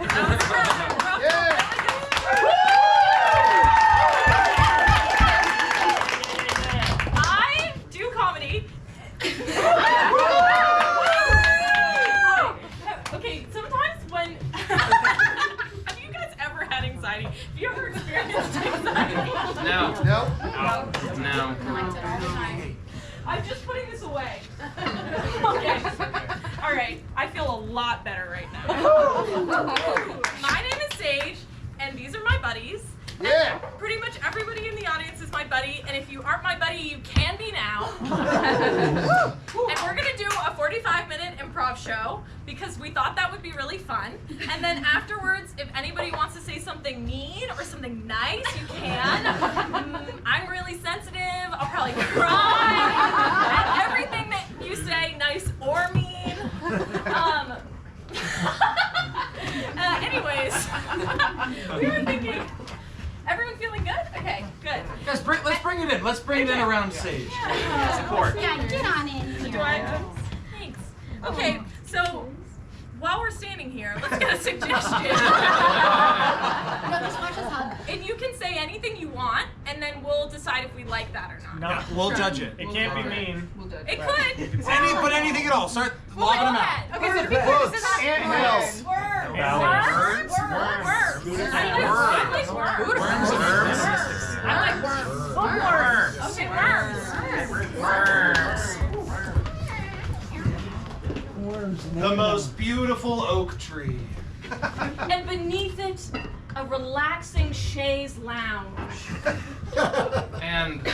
I do comedy. Okay, sometimes when have you guys ever had anxiety? Have you ever experienced anxiety? No. No? No. I'm just putting this away. Okay. All right. I feel a lot better right now. My name is Sage, and these are my buddies. Yeah. And pretty much everybody in the audience is my buddy, and if you aren't my buddy, you can be now. And we're gonna do a 45-minute improv show because we thought that would be really fun. And then afterwards, if anybody wants to say something mean or something nice, you can. I'm really sensitive. I'll probably cry at everything that you say, nice or mean. Anyways, we were thinking. Everyone feeling good? Okay, good. Guys, let's bring it in. Let's bring it in around Sage. Yeah. Support. Yeah, get on in here. Do I? Thanks. Okay, so while we're standing here, let's get a suggestion. No, just watch us hug. And you can say anything you want, and then we'll decide if we like that or not. Yeah, we'll judge it. It can't be mean. It could. But anything at all. Start lobbing them out. Okay, so to be clear, this is not Anthills. worms. Worms. Worms. I like worms. I like worms. Okay, worms. The most beautiful oak tree. And beneath it, a relaxing chaise lounge. And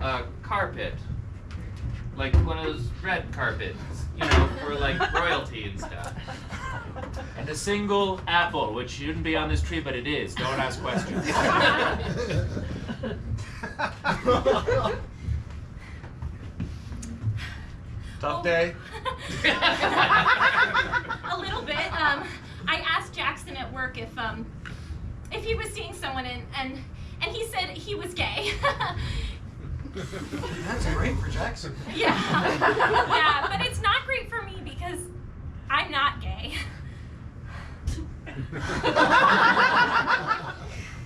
a carpet. Like one of those red carpets, you know, for like royalty and stuff. And a single apple, which shouldn't be on this tree, but it is. Don't ask questions. Tough day. A little bit. I asked Jackson at work if he was seeing someone and he said he was gay. That's great for Jackson. Yeah. Yeah, but it's not great for me because I'm not gay.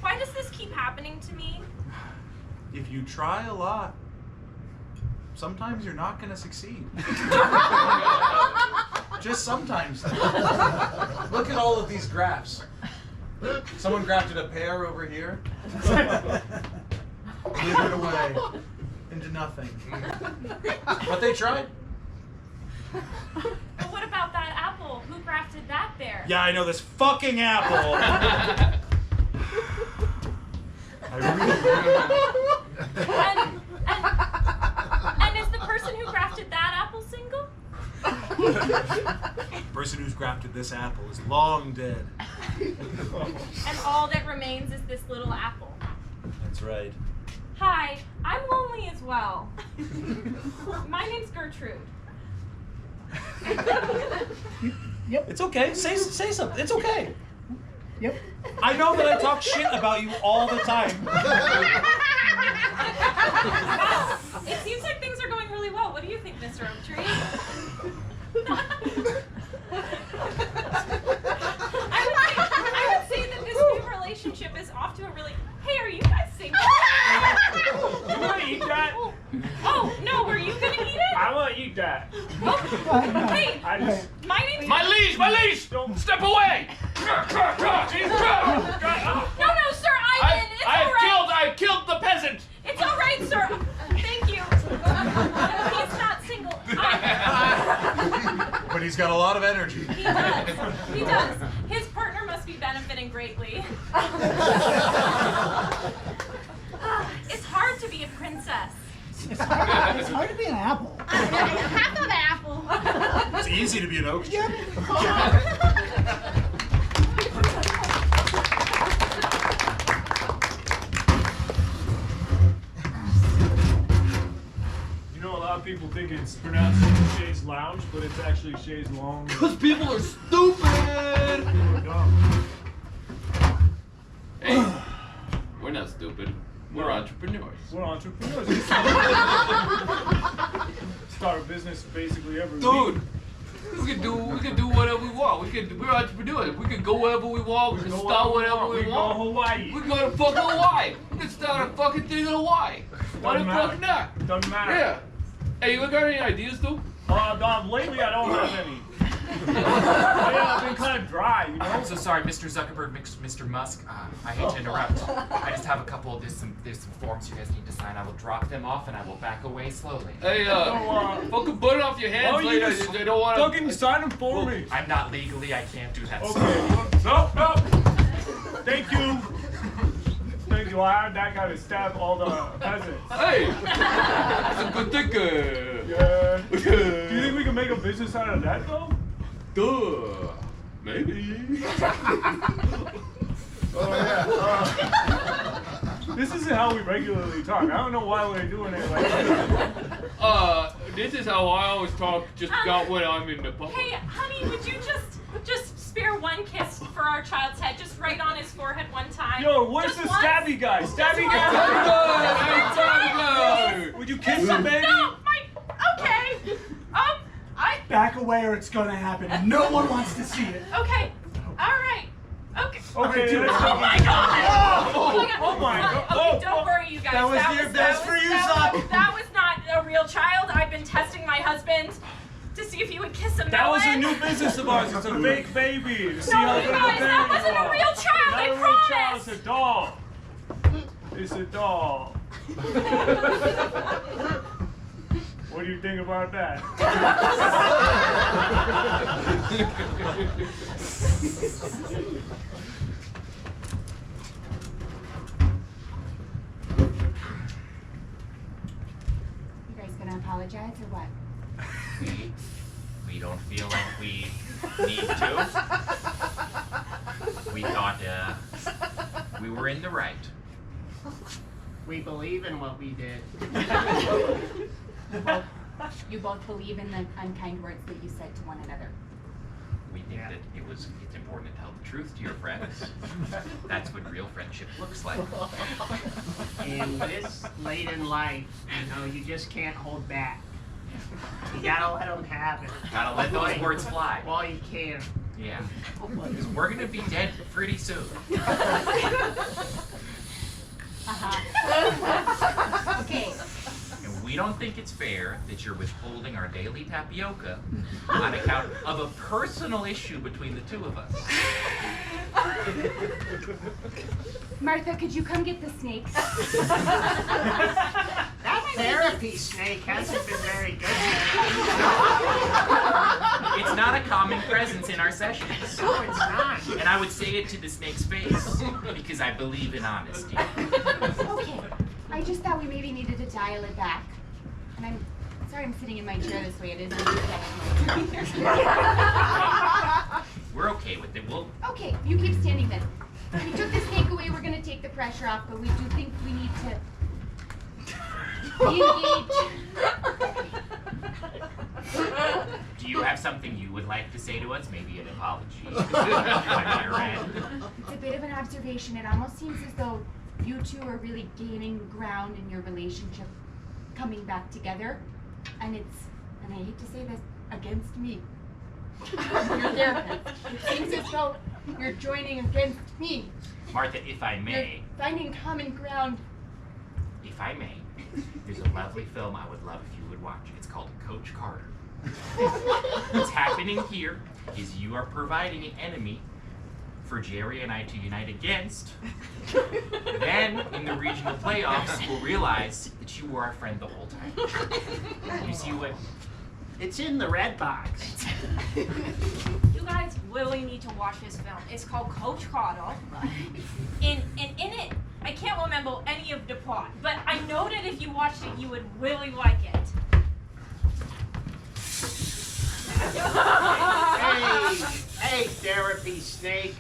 Why does this keep happening to me? If you try a lot, sometimes you're not going to succeed. Just sometimes. Look at all of these graphs. Someone grafted a pear over here. Withered away into nothing. But they tried. But what about that apple? Who grafted that there? Yeah, I know this fucking apple. And is the person who grafted that apple single? The person who's grafted this apple is long dead. And all that remains is this little apple. That's right. Hi, I'm lonely as well. My name's Gertrude. Yep. It's okay. Say something. It's okay. Yep. I know that I talk shit about you all the time. Wow, it seems like things are going really well. What do you think, Mr. Oaktree? I would say that this new relationship is off to a really. Hey, are you guys single? You want to eat that? Oh no, were you gonna eat it? I want to eat that. Hey, I just. my name's. My liege! Don't. Step away! No, sir, Ivan. It's all right. I've killed the peasant! It's all right, sir. Thank you. He's not single. But he's got a lot of energy. He does. He does. His partner must be benefiting greatly. It's hard to be a princess. It's hard to be an apple. Half of an apple. It's easy to be an oak tree. You know, a lot of people think it's pronounced chaise lounge, but it's actually chaise long. Because people are stupid! Hey, we're not stupid. We're entrepreneurs. We're entrepreneurs. We start a business basically every Dude, week. We can do whatever we want. We're entrepreneurs. We can go wherever we want. We can start whatever we We go to want. Hawaii. We can go to fucking Hawaii. We can start a fucking thing in Hawaii. Why the fuck not? Doesn't matter. Yeah. Hey, you got any ideas, though? Lately I don't have any. Yeah, I've been kind of dry, you know? I'm so sorry, Mr. Zuckerberg, Mr. Musk. I hate to interrupt. I just have a couple. There's some forms you guys need to sign. I will drop them off and I will back away slowly. Hey, fucking put it off your hands you later. just They don't want fucking sign them for me. I'm not legally. I can't do that. Okay. No. Thank you. Thank you. I hired that guy to stab all the peasants. Hey, that's a good thinker. Yeah. Do you think we can make a business out of that, though? Duh. Maybe. This isn't how we regularly talk. I don't know why we're doing it like this. This is how I always talk. Just got when I'm in the public. Hey, honey, would you just spare one kiss for our child's head, just right on his forehead one time? Yo, where's Just the once? stabby guy? Stabby once. guy! Would you kiss him, baby? No, okay. Back away or it's gonna happen. And no one wants to see it. Okay, all right. Okay. Okay, let's Oh go. my god! Oh my god. Okay, don't worry, you guys. That was for you, Zuck. That was not a real child. I've been testing my husband to see if he would kiss a melon. That was a new business of ours. It's a fake baby. To see No, how you good guys, of a that parent wasn't you a are. real child. Not I a real child. promise. It's a doll. It's a doll. What do you think about that? You guys gonna apologize or what? We don't feel like we need to. We thought we were in the right. We believe in what we did. You both believe in the unkind words that you said to one another. We think that it's important to tell the truth to your friends. That's what real friendship looks like. In this late in life, you just can't hold back. You gotta let them have it. Gotta let those words fly. While you can. Yeah. 'Cause we're gonna be dead pretty soon. Okay. And we don't think it's fair that you're withholding our daily tapioca on account of a personal issue between the two of us. Martha, could you come get the snakes? That therapy snake hasn't been very good. It's not a common presence in our sessions. No, it's not. And I would say it to the snake's face because I believe in honesty. Okay. I just thought we maybe needed to dial it back. And I'm sorry I'm sitting in my chair this way. It is We're okay with it. We'll Okay, you keep standing then. We took the snake away, we're gonna take the pressure off, but we do think we need to engage. Do you have something you would like to say to us? Maybe an apology on your end? It's a bit of an observation. It almost seems as though you two are really gaining ground in your relationship, coming back together. And I hate to say this, against me. Your therapist. It seems as though you're joining against me. Martha, if I may, You're finding common ground. if I may, there's a lovely film I would love if you would watch. It's called Coach Carter. What's happening here is you are providing an enemy for Jerry and I to unite against. Then, in the regional playoffs, we'll realize that you were our friend the whole time. You see what? It's in the red box. You guys really need to watch this film. It's called Coach Carter. In it, I can't remember any of the plot, but I know that if you watched it, you would really like it. Hey, therapy snake.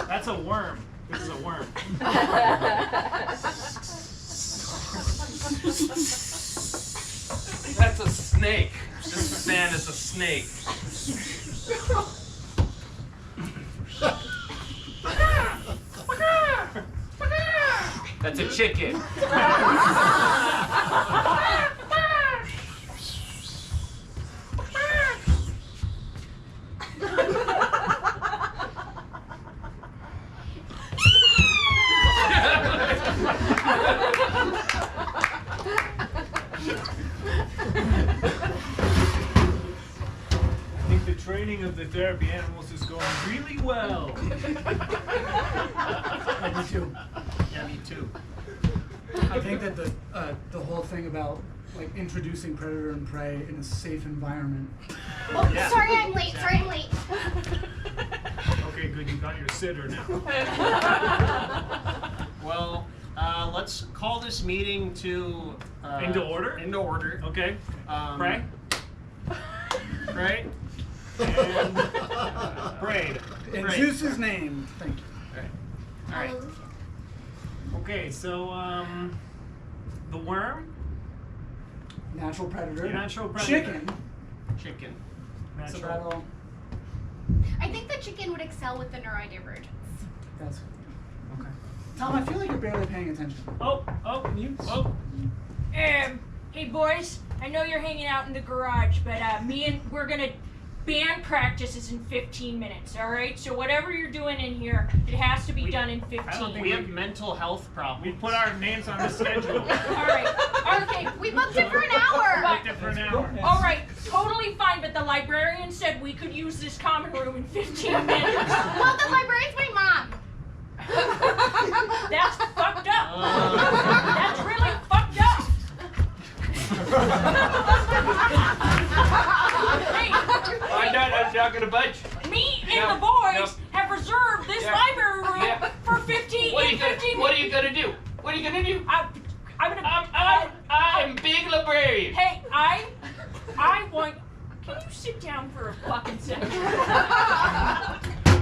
That's a worm. This is a worm. That's a snake. This man is a snake. That's a chicken. I think the training of the therapy animals is going really well. I do too. Yeah, me too. I think that the whole thing about like introducing predator and prey in a safe environment. Oh, Yeah. sorry I'm late. Sorry I'm late. Okay, good. You got your sitter now. Well, let's call this meeting to Into order? Into order. Okay. Pray. Pray. And prayed. In Prayed. Zeus's name. Thank you. All right. Okay, so the worm, Natural predator. natural predator, Chicken. Chicken. So natural. that'll. I think the chicken would excel with the neurodivergence. That's. Okay. Tom, I feel like you're barely paying attention. Oh, oh. Hey boys, I know you're hanging out in the garage, but we're gonna band practices in 15 minutes, alright? So whatever you're doing in here, it has to be done in 15. I don't think We have mental health problems. We put our names on the schedule. Alright, okay, We booked it for an hour. but, Booked it for an hour. alright, totally fine, but the librarian said we could use this common room in 15 minutes. Well, the librarian's my mom. That's fucked up. That's really fucked up. Hey, I'm not gonna budge. me and No, the boys no. have reserved this Yeah. library room Yeah. for 15 What are in you gonna 15 What are minutes. you gonna do? What are you gonna do? I'm gonna. I'm big librarian. Hey, I want. Can you sit down for a fucking second?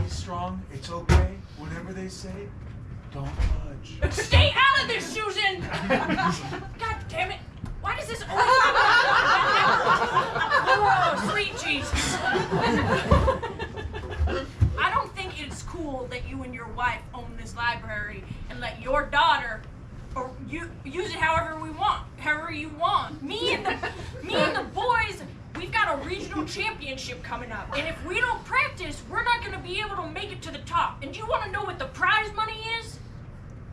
Be strong. It's okay. Whatever they say, don't budge. Stay out of this, Susan! God damn it! Why does this always happen? Oh, sweet Jesus! I don't think it's cool that you and your wife own this library and let your daughter, or you use it however you want. Me and the boys. We've got a regional championship coming up, and if we don't practice, we're not going to be able to make it to the top. And do you want to know what the prize money is?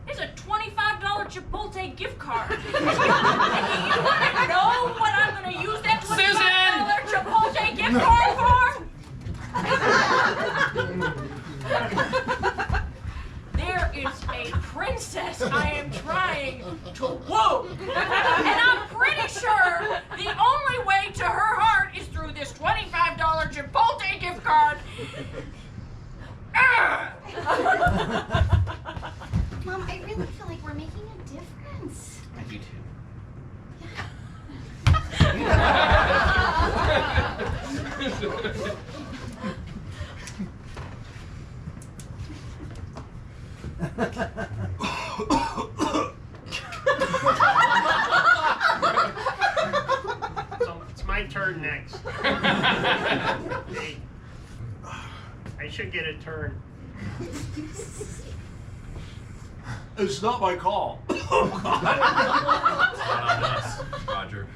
It's a $25 Chipotle gift card. And you want to know what I'm going to use that $25 Chipotle gift card for? There is a princess I am trying to woo. And I'm pretty sure the only way to her heart is through this $25 Chipotle gift card. Mom, I really feel like we're making a difference. I do too. So it's my turn next. Hey, I should get a turn. It's not my call. Roger.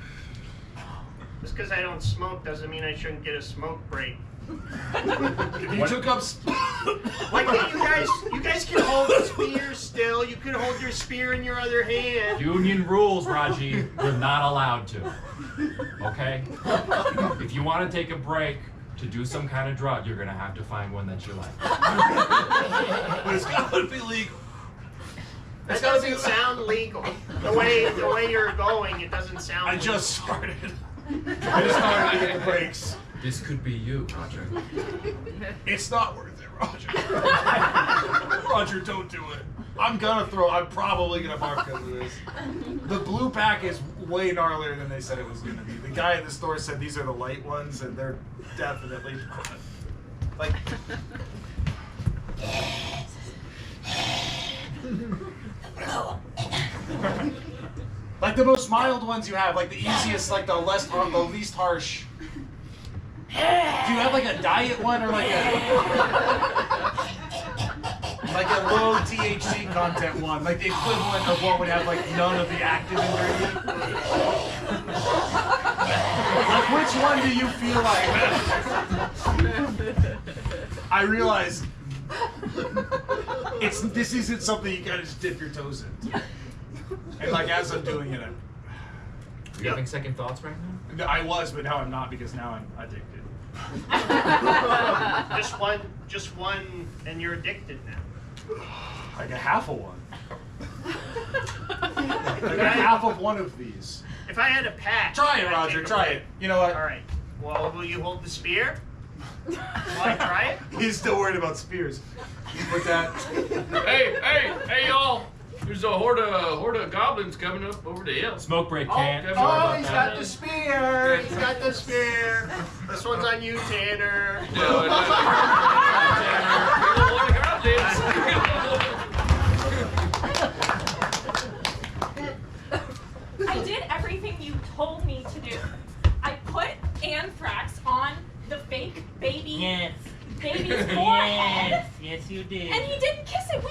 Just because I don't smoke doesn't mean I shouldn't get a smoke break. You took up. Why can't you guys can hold the spear still. You can hold your spear in your other hand. Union rules, Raji. You're not allowed to. Okay? If you want to take a break to do some kind of drug, you're gonna have to find one that you like. But it's gotta be legal. That doesn't sound legal. The way you're going, it doesn't sound I legal. just started. I just started to get the brakes. This could be you, Roger. It's not worth it, Roger. Roger, don't do it. I'm probably gonna barf because of this. The blue pack is way gnarlier than they said it was gonna be. The guy at the store said these are the light ones, and they're definitely like. Like the most mild ones you have, like the easiest, like the least harsh. Do you have like a diet one or like a like a low THC content one, like the equivalent of what would have like none of the active ingredient. Like which one do you feel like? I realize this isn't something you gotta just dip your toes in. And like as I'm doing it, Are you having second thoughts right now? I was, but now I'm not because now I'm addicted. Just one, and you're addicted now. Like a half of one. Like a half of one of these. If I had a patch. Try it, I'd Roger. take a Try bite. it. You know what? All right. Well, will you hold the spear? Will I try it? He's still worried about spears. With that. Hey, y'all! There's a horde of goblins coming up over the hill. Smoke break, can't. He's got the spear. He's got the spear. This one's on you, Tanner. I did everything you told me to do. I put anthrax on the fake baby's forehead. Yes, you did. And he didn't kiss it.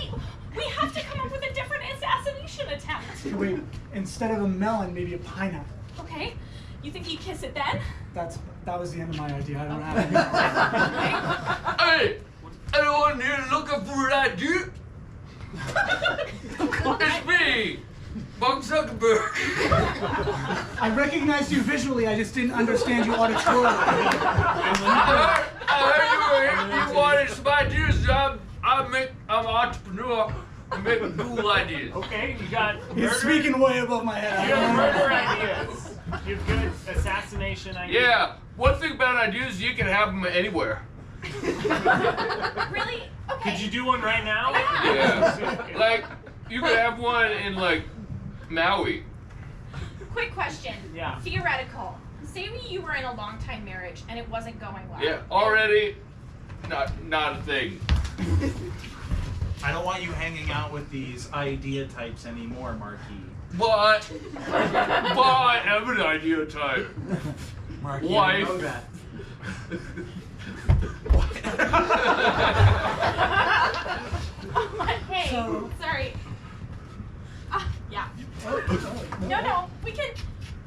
We have to come up with a different assassination attempt. Wait, instead of a melon, maybe a pineapple. Okay? You think he'd kiss it then? That was the end of my idea. I don't have any. Hey! Anyone here looking for an idea? It's me! Mark Zuckerberg! I recognized you visually, I just didn't understand you auditorily. I heard you wanted some ideas. I'm an entrepreneur. I make cool ideas. Okay, you got He's murder. speaking way above my head. You have murder ideas. You have good assassination ideas. Yeah, one thing about ideas, you can have them anywhere. Really? Okay. Could you do one right now? Yeah. Like, you could have one in, like, Maui. Quick question. Yeah. Theoretical. Say you were in a long-time marriage and it wasn't going well. Yeah, already not a thing. I don't want you hanging out with these idea types anymore, Marquis. But I am an idea type. Marquis, Wife. I know that. Hey, sorry. Yeah. No, we can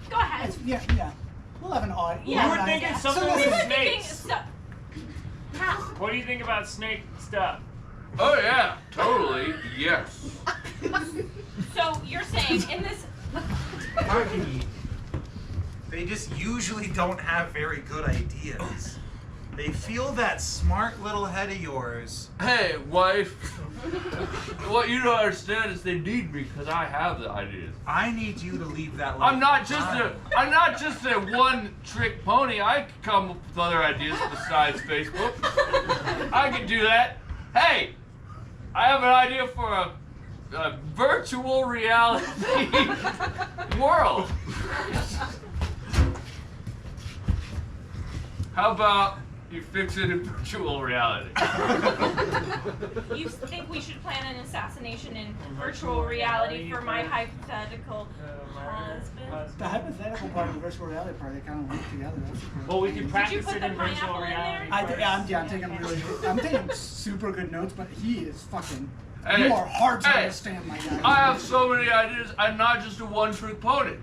go ahead. Yeah. We'll have an odd. Yeah. You were thinking something We with were thinking snakes. Yeah. What do you think about snake stuff? Oh yeah, totally, yes. So you're saying in this Marquis, they just usually don't have very good ideas. They feel that smart little head of yours. Hey, wife. What you don't understand is they need me because I have the ideas. I need you to leave that life I'm not just behind. a one-trick pony. I can come up with other ideas besides Facebook. I can do that. Hey, I have an idea for a virtual reality world. How about you fix it in virtual reality? you think we should plan an assassination in virtual reality for my hypothetical husband? The hypothetical part and the virtual reality part, they kind of link together. That's cool. Well, we can you practice put it the in virtual pineapple in reality. there? I'm taking super good notes, but he is fucking. Hey, you are hard to hey, understand, my guy. I have so many ideas. I'm not just a one-trick pony.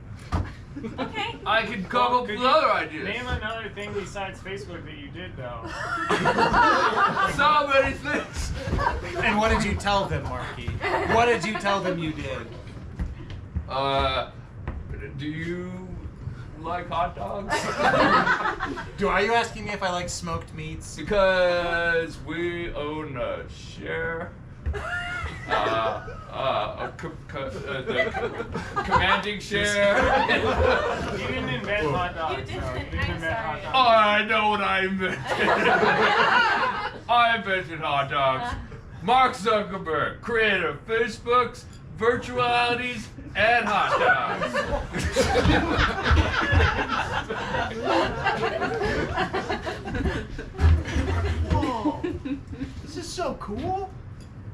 Okay. I can come up with other ideas. Name another thing besides Facebook that you did, though. So many things. And what did you tell them, Marquis? What did you tell them you did? Do you like hot dogs? Are you asking me if I like smoked meats? Because we own a share. The commanding share. You didn't invent hot dogs. You didn't. though. You I'm didn't invent hot sorry. dogs. Oh, I know what I invented. I invented hot dogs. Mark Zuckerberg, creator of Facebook's, virtualities, and hot dogs. Whoa. This is so cool.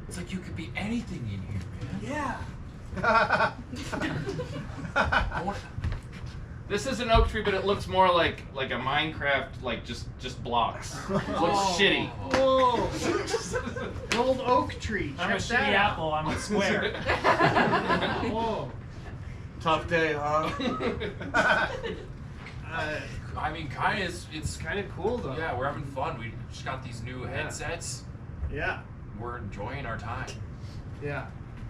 It's like you could be anything in here, man. Yeah. This is an oak tree, but it looks more like a Minecraft, like just blocks. It looks shitty. Whoa! Gold oak tree. I'm a Check shitty that out. apple. I'm a square. Whoa. Tough day, huh? I mean, kind of. It's kind of cool though. Yeah, we're having fun. We just got these new headsets. Yeah. We're enjoying our time. Yeah.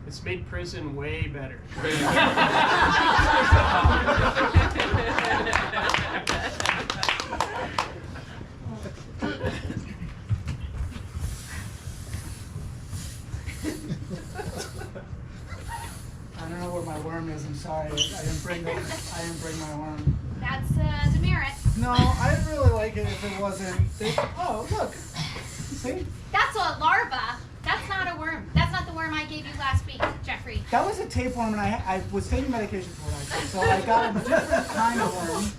It's made prison way better. I don't know where my worm is. I'm sorry. I didn't bring my worm. That's demerit. No, I'd really like it if it wasn't. Oh, look. See? That's a larva. That's not a worm. That's not the worm I gave you last week, Jeffrey. That was a tapeworm, and I was taking medication for it, actually. So I got a different kind of worm.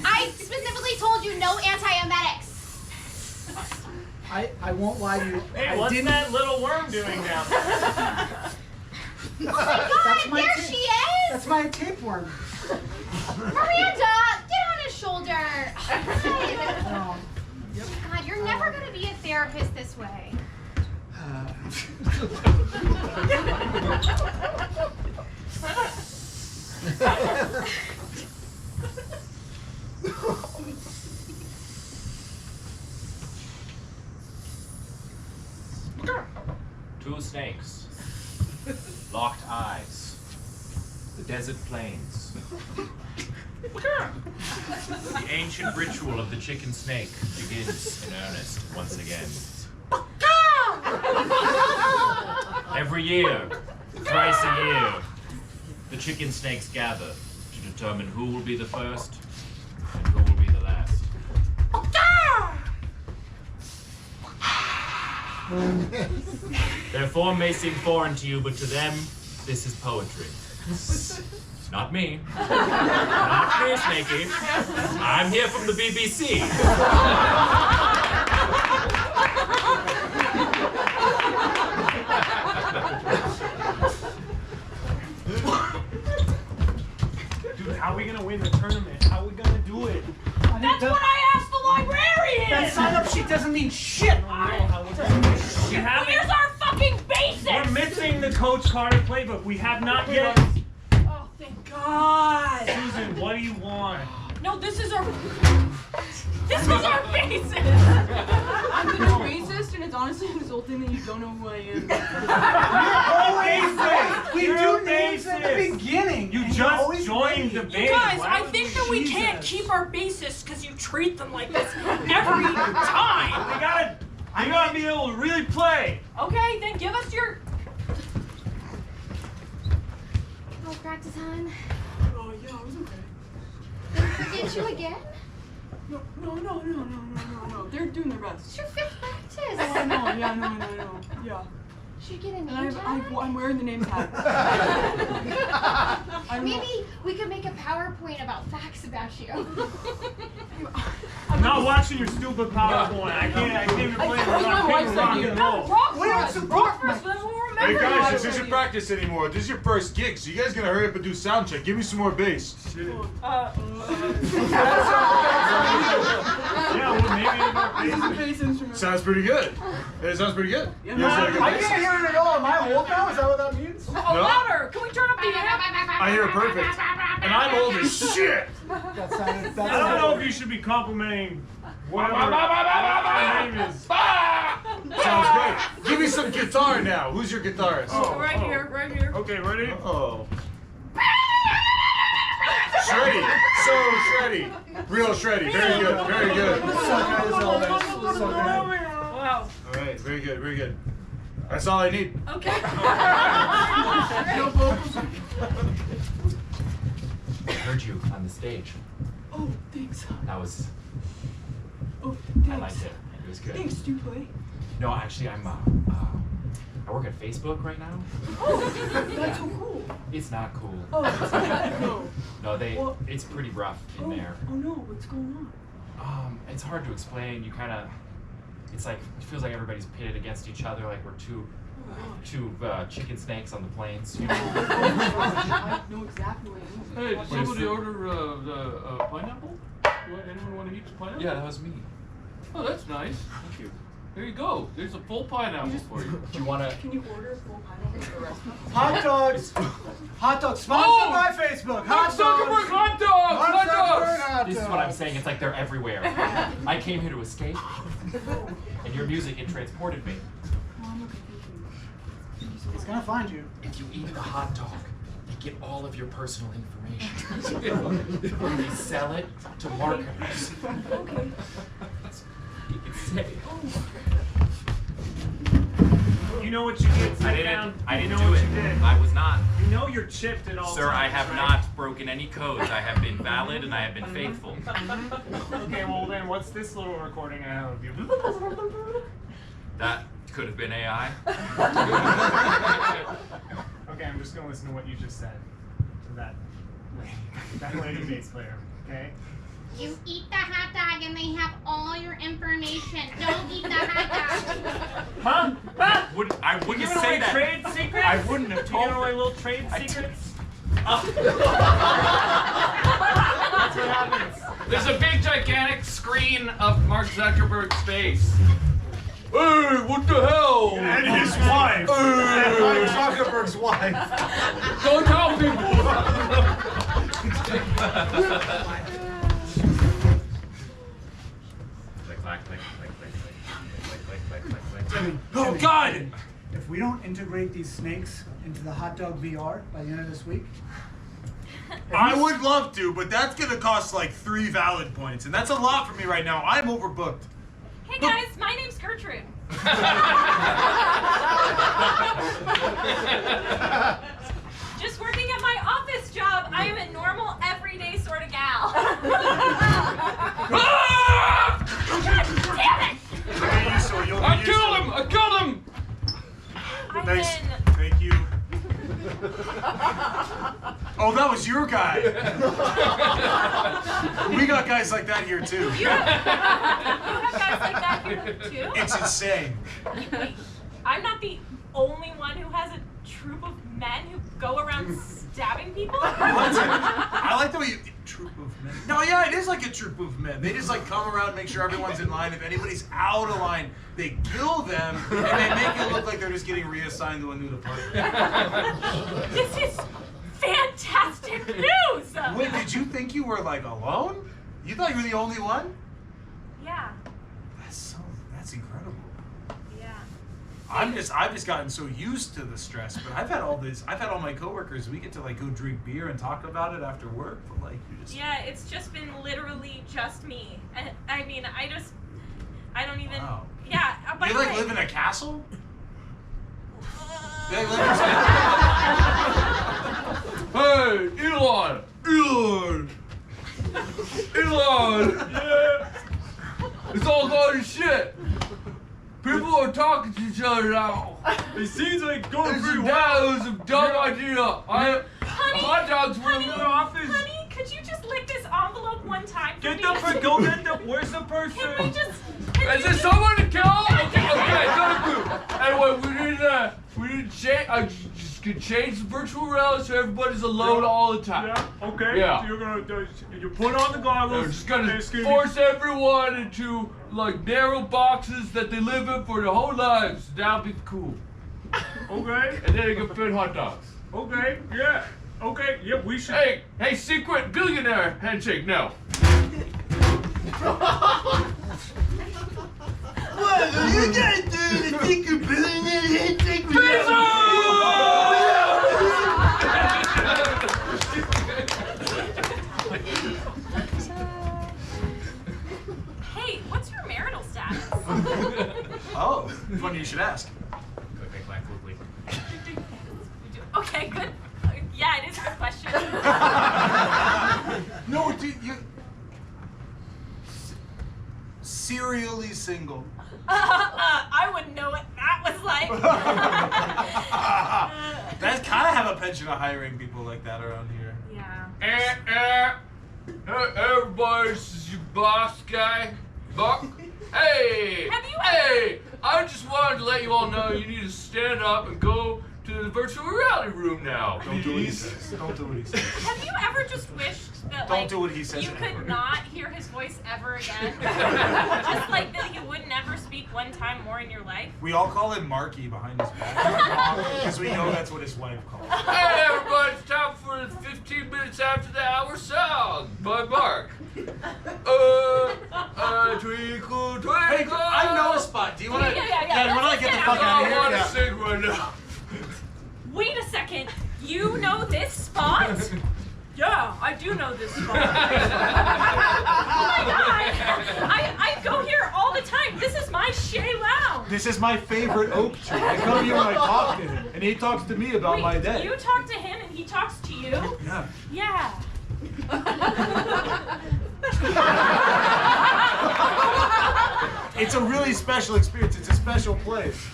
I specifically told you no antiemetics. I won't lie to you. Hey, what's that little worm doing down there? Oh my God, there she is! That's my tapeworm. Miranda, get on his shoulder. God. God, you're never going to be a therapist this way. Two snakes, locked eyes, the desert plains. The ancient ritual of the chicken snake begins in earnest once again. Every year, thrice a year, the chicken snakes gather to determine who will be the first and who will be the last. Their form may seem foreign to you, but to them, this is poetry. Not me. Not me, Snakey. I'm here from the BBC. Dude, how are we gonna win the tournament? How are we gonna do it? That's what I asked the librarian! That sign-up sheet doesn't mean shit! Here's our fucking basics! We're missing the Coach Carter playbook. We have not yet. Oh, thank God! Susan, what do you want? No, this is our... This is our basis! I'm the new racist, and it's honestly insulting that you don't know who I am. We do names at the beginning. You just joined the band. You guys, Why I would think that we can't keep our basis because you treat them like this every time. You gotta be able to really play. Okay, then give us your... Oh, practice, hon. Oh, yeah, I was okay. Did you again? No. They're doing their best. It's your fifth practice. Oh, I know. Yeah, no. Yeah. Should we get a name And tag? I'm wearing the name tag. Maybe we could make a PowerPoint about facts about you. I'm not watching your stupid PowerPoint. I can't even play That was my wife's idea. Rock first, then we'll remember. Hey guys, this isn't practice anymore. This is your first gig, so you guys gotta hurry up and do sound check. Give me some more bass. Yeah, well, maybe Bass instrument. Sounds pretty good. It sounds pretty good. Yeah, You guys got a good I bass? can't hear it at all. Am I old now? Is that what that means? Oh, louder! Can we turn up the amp? I hear it perfect. And I'm old as shit. That sounded. I don't know if you should be complimenting whatever my name is. Sounds great. Give me some guitar now. Who's your guitarist? Right here. Okay, ready? Oh. Shreddy. So shreddy. Real shreddy. Very good. Very good. So good as all this. So good. Wow. All right. Very good. Very good. That's all I need. Okay. No vocals. I heard you on the stage. Oh, thanks. That was... Oh, I liked thanks. it. It was good. Thanks, do you play? No, actually, I work at Facebook right now. Oh, that's so cool. It's not cool. Oh, no. No, Well- it's pretty rough in there. Oh no, what's going on? It's hard to explain. You kind of, it's like, it feels like everybody's pitted against each other, like we're two Two chicken snakes on the plains. I know exactly what it is. Hey, did somebody order pineapple? Anyone want to eat some pineapple? Yeah, that was me. Oh, that's nice. Thank you. There you go. There's a full pineapple for you. Do you wanna? Can you order full pineapple at the restaurant? Hot dogs! Hot dogs! Sponsored by Facebook! Hot dogs! Zuckerberg hot dogs! Hot Zuckerberg dogs! hot This is dogs! what I'm saying. It's like they're everywhere. I came here to escape, and your music it transported me. It's gonna find you. If you eat the hot dog, they get all of your personal information. They sell it to marketers. Okay. You can say. You know what you did? Sit I down. didn't You do know what it. you did. I was not. You know you're chipped at all Sir, I times, have right? not broken any codes. I have been valid and I have been faithful. Okay, well then, what's this little recording I have of you? That could have been AI. Okay, I'm just gonna listen to what you just said to that lady bass player. Okay. You eat the hot dog and they have all your information. Don't eat the hot dog. Huh? I wouldn't Giving say away that. trade secrets? I wouldn't have You told giving away them. little trade I secrets? Oh. That's what happens. There's a big gigantic screen of Mark Zuckerberg's face. Hey, what the hell? And his wife. And Mark Zuckerberg's wife. Don't tell people. Oh God! If we don't integrate these snakes into the hot dog VR by the end of this week, I would love to, but that's gonna cost like 3 valid points, and that's a lot for me right now. I'm overbooked. Hey guys, my name's Gertrude. Just working at my office job. I am a normal, everyday sort of gal. God damn it! I killed him! I killed him! Nice. Thank you. Oh, that was your guy. We got guys like that here too. You have guys like that here too? It's insane. Wait, I'm not the only one who has a troop of men who go around stabbing people? I like the way you troop of men. No, yeah, it is like a troop of men. They just like come around, make sure everyone's in line. If anybody's out of line, they kill them, and they make it look like they're just getting reassigned to a new department. This is fantastic news! Wait, did you think you were like alone? You thought you were the only one? Yeah, That's incredible. yeah. I've just gotten so used to the stress, but I've had all my coworkers, we get to like go drink beer and talk about it after work, but like you just Yeah, it's just been literally just me. And I mean, I don't even. Wow. Yeah. By You the like way, live in a castle? You like live Hey, Elon! Yeah! It's all gone to shit! People are talking to each other now. It seems like going This pretty is well. a dumb idea. Hot dogs were in the office. honey, could you just lick this envelope one time for Get me? go get the, where's the person? Can we just? Is there someone to kill? Okay, not a group. Anyway, we need to change the virtual reality so everybody's alone all the time. Yeah, okay. Yeah. So you put on the goggles. We're just gonna it's gonna force everyone into like narrow boxes that they live in for their whole lives. That'll be cool. Okay. And then they can fit hot dogs. Okay. Yeah. Okay. Yeah, we should. Hey, secret billionaire handshake, no. What are you guys doing? The secret billionaire handshake? Hey, what's your marital status? Oh, funny you should ask. Okay, good. Yeah, it is a good question. No, dude, you serially single. I wouldn't know what that was like. That's kind of have a penchant of hiring people like that around here. Yeah. Hey, everybody, this is your boss guy. Bark. Hey! Have you Hey! I just wanted to let you all know you need to stand up and go to the virtual reality room now. Don't do what he says. Don't do what he says. Have you ever just wished that Don't like do what he says you ever. could not hear his voice ever again? Just like that he would never speak one time more in your life? We all call him Marky behind his back because we know that's what his wife calls him. Hey everybody, it's time for the 15 minutes after the hour sound by Bark. Twinkle, twinkle. Hey, I know a spot. Do you want to? Yeah, you want to get the fuck out of here? I want to Yeah. sing right now. Wait a second. You know this spot? Yeah, I do know this spot. Oh my god! I go here all the time. This is my Shea Lounge. This is my favorite oak tree. I come here and I talk to him, and he talks to me about my day. You talk to him and he talks to you? Yeah. Yeah. It's a really special experience. It's a special place.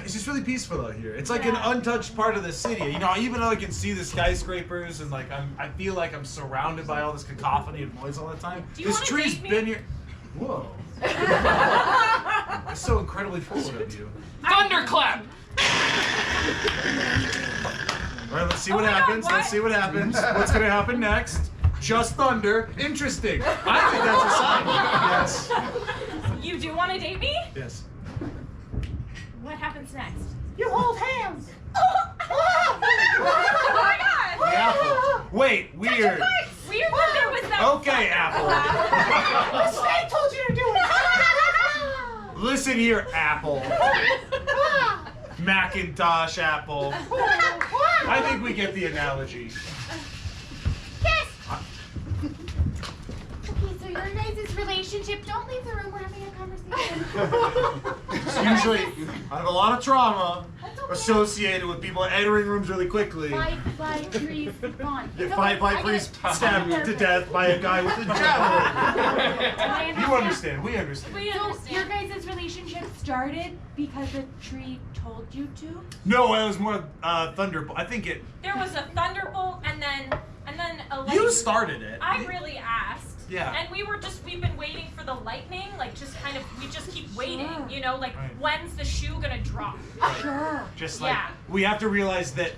It's just really peaceful out here. It's like an untouched part of the city. You know, even though I can see the skyscrapers and like I feel like I'm surrounded by all this cacophony of noise all the time. Do you This wanna tree's date me? been here. Whoa. It's so incredibly forward of you. Thunderclap! All right, let's see what Oh my God, happens. what? Let's see what happens. What's gonna happen next? Just thunder. Interesting. I think that's a sign. Yes. You do want to date me? Yes. What happens next? You hold hands. Oh my god! The apple. Wait, weird. Weird that there was that. Okay, Apple. The snake told you to do it. Listen here, Apple. Macintosh Apple. I think we get the analogy. Yes! Okay, so your guys' relationship, don't leave the room, we're having a conversation. It's usually I have a lot of trauma That's okay. associated with people entering rooms really quickly. By trees, gone. Get by police stabbed to death by a guy with a javelin. You understand? We understand. We So understand. your guys' relationship started because the tree told you to? No, it was more thunderbolt. I think it. There was a thunderbolt and then a lightning. You started it. I really asked. Yeah. And we've been waiting for the lightning, like just kind of, we just keep waiting, you know, like Right. when's the shoe gonna drop? Sure. Just like Yeah. we have to realize that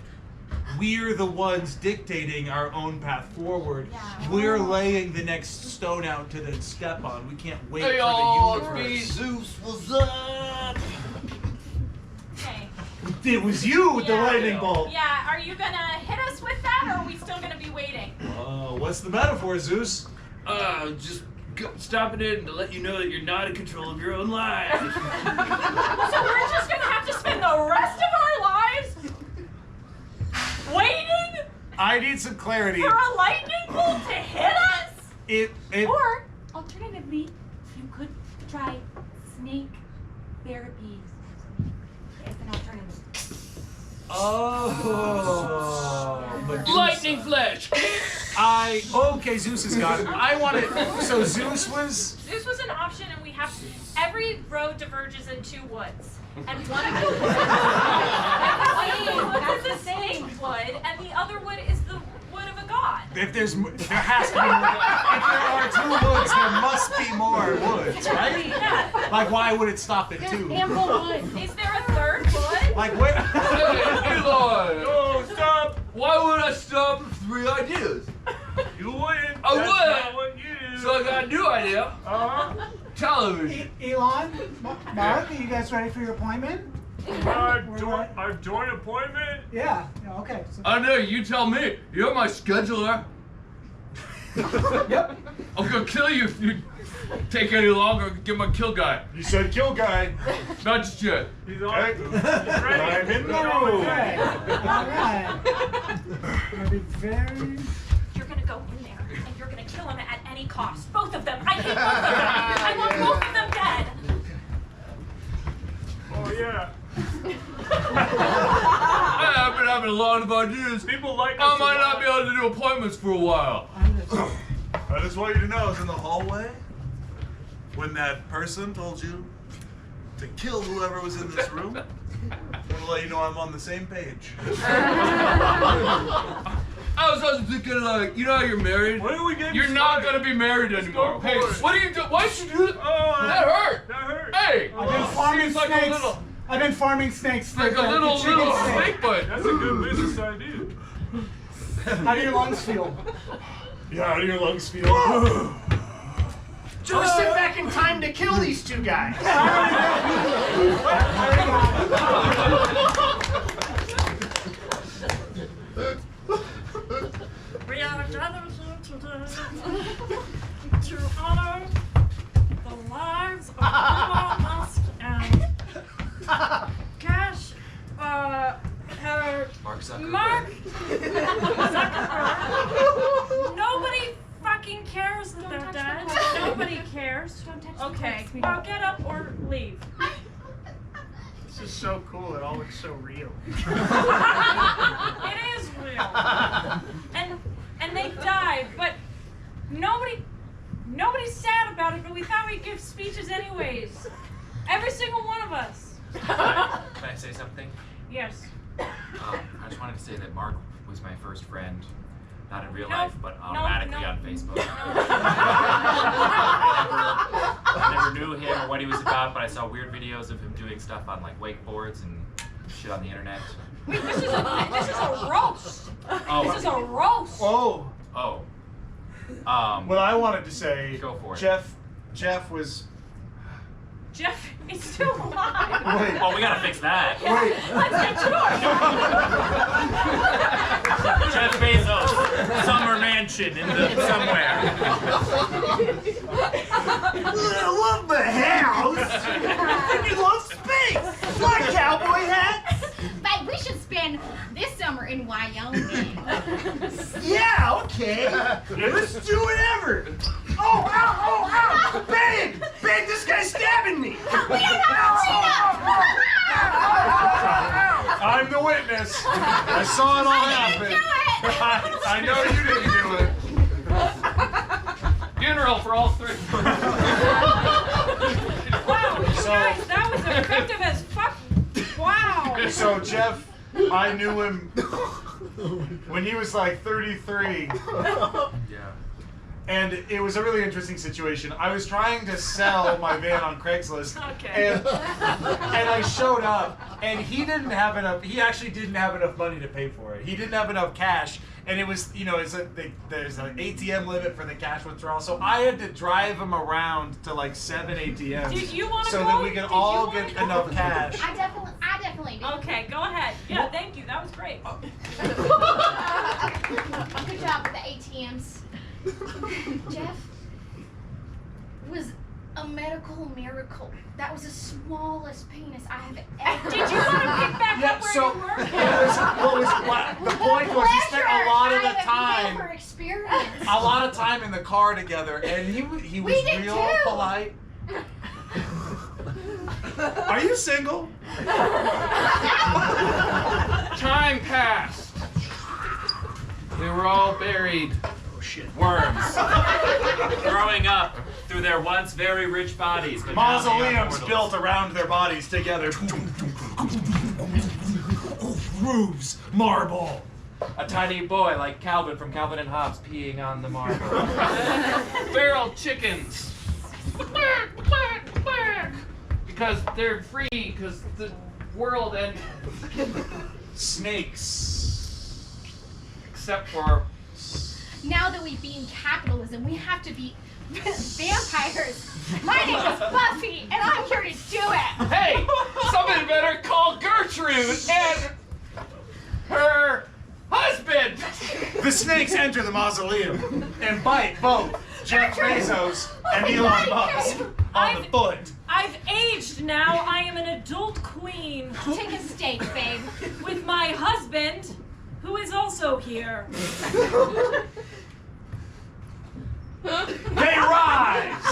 we're the ones dictating our own path forward. Yeah. We're laying the next stone out to then step on. We can't wait Hey for y'all, the it's me, universe. Zeus. What's up? Okay. It was you with the Yeah. lightning bolt. Yeah, are you gonna hit us with that or are we still gonna be waiting? What's the metaphor, Zeus? Just stopping in to let you know that you're not in control of your own life. So we're just gonna have to spend the rest of our lives waiting I need some clarity. for a lightning bolt to hit us? It Or, alternatively, you could try snake therapy as an alternative. Lightning flash. Okay, Zeus has got it. I want it. So Zeus was. Zeus was an option, and we have every road diverges in two woods, and one of the woods is a snake wood, and the other wood is the wood of a god. If there has to be more. If there are two woods, there must be more woods, right? Yeah. Like, why would it stop at two? Ample wood. Is there a third wood? Like, wait. Hey, Eli. No, stop! Why would I stop with 3 ideas? You wouldn't. I That's would. not what you do. So I got a new idea. Uh-huh. Television. Elon, Mark, are you guys ready for your appointment? Our joint appointment? Yeah. Okay. So, I know, you tell me. You're my scheduler. yep. I'm gonna kill you if you take any longer. Get my kill guy. You said kill guy. Not just yet. He's on. Okay. He's ready. I'm in the He's on room. way. All right. Gonna be very. You're gonna go in there, and you're gonna kill him at any cost. Both of them. I hate both of them. I want both of them dead. Oh, yeah. I've been having a lot of ideas. People like us I a might lot. not be able to do appointments for a while. I just want you to know, I was in the hallway when that person told you to kill whoever was in this room. I want to let you know I'm on the same page. I was also thinking, like, you know how you're married? Why are we getting You're not gonna be married anymore. Hey, what are you doing? Why'd you do that? That hurt. That hurt. Hey, I've been farming seems like snakes. a little, I've been farming snakes. like a for little chicken snake. snake bite. That's a good business idea. How do your lungs feel? Yeah, how do your lungs feel? Just sit back in time to kill these two guys. We are gathered here today to honor the lives of Elon Musk and Cash, Mark Zuckerberg. Mark Zuckerberg. Nobody fucking cares that they're dead. Nobody cares. Okay, well, get up or leave. This is so cool. It all looks so real. It is real. And they died, but nobody's sad about it, but we thought we'd give speeches anyways. Every single one of us. Can I say something? Yes. I just wanted to say that Mark was my first friend, not in real No, life, but automatically no. on Facebook. I never knew him or what he was about, but I saw weird videos of him doing stuff on like wakeboards and shit on the internet. Wait, this is a roast. Oh. This is a roast. Oh. Oh. What I wanted to say, Go for it. Jeff was. Jeff is still alive. Wait. Oh, we gotta fix that. Wait. Let's get to it. Jeff Bezos, summer mansion somewhere. I love the house. You love space. Like cowboy hats. But we should spend this summer in Wyoming. Yeah, okay. Let's do whatever. Oh, ow, oh, ow. Babe, this guy's stabbing me. I'm the witness. I saw it all happen. I know you didn't do it. Funeral for all three. Wow, you guys, that was effective as fuck. Wow. So Jeff, I knew him when he was like 33. Yeah. And it was a really interesting situation. I was trying to sell my van on Craigslist, and I showed up, and he didn't have enough. He actually didn't have enough money to pay for it. He didn't have enough cash, and it was, there's an ATM limit for the cash withdrawal, so I had to drive him around to like 7 ATMs. Did you want to so go? that we could all get enough cash. I definitely do. Okay, go ahead. Yeah, thank you. That was great. Good job with the ATMs. Jeff was a medical miracle. That was the smallest penis I have ever. Did you want to pick back Yeah, up where so you were? the point was he spent a lot of the time. Never experienced. A lot of time in the car together, and he was did real too. polite. Are you single? Time passed. We were all buried. Worms. Growing up through their once very rich bodies. But now they are Mausoleums mortals. built around their bodies together. Roofs, marble. A tiny boy like Calvin from Calvin and Hobbes peeing on the marble. Feral chickens. Because they're free, because the world ended. Snakes. Except for Now that we've beaten capitalism, we have to beat vampires. My name is Buffy, and I'm here to do it. hey, somebody better call Gertrude and her husband. The snakes enter the mausoleum and bite both Jeff Bezos and Elon Musk on the foot. I've aged now. I am an adult queen. Take a stake, babe. With my husband, who is also here. They rise!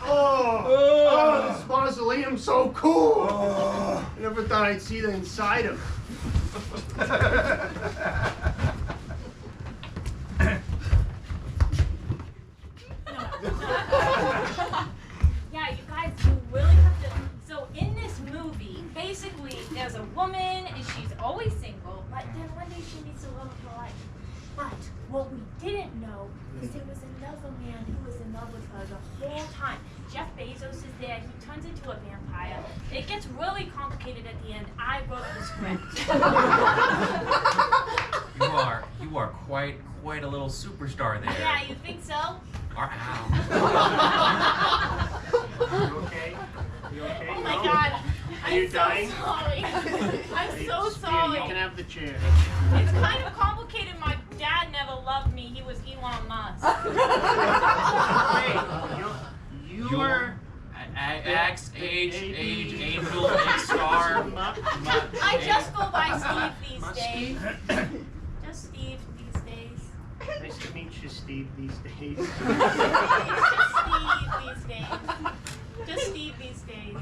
Oh, this mausoleum's so cool. I never thought I'd see the inside of it. Yeah, you guys, you really have to. So in this movie, basically, there's a woman and love of her life. But what we didn't know was there was another man who was in love with her the whole time. Jeff Bezos is there. He turns into a vampire. It gets really complicated at the end. I wrote the script. You are quite a little superstar there. Yeah, you think so? Ow. You okay? You okay? Oh my No? God. Are you I'm dying? so sorry. I'm so sorry. Here, you can have the chair. It's kind of complicated. My dad never loved me. He was Elon Musk. You were X, H, Angel, X star. I just go by Steve these days. Just Steve these days. Nice to meet you, Steve, these days. Just Steve these days.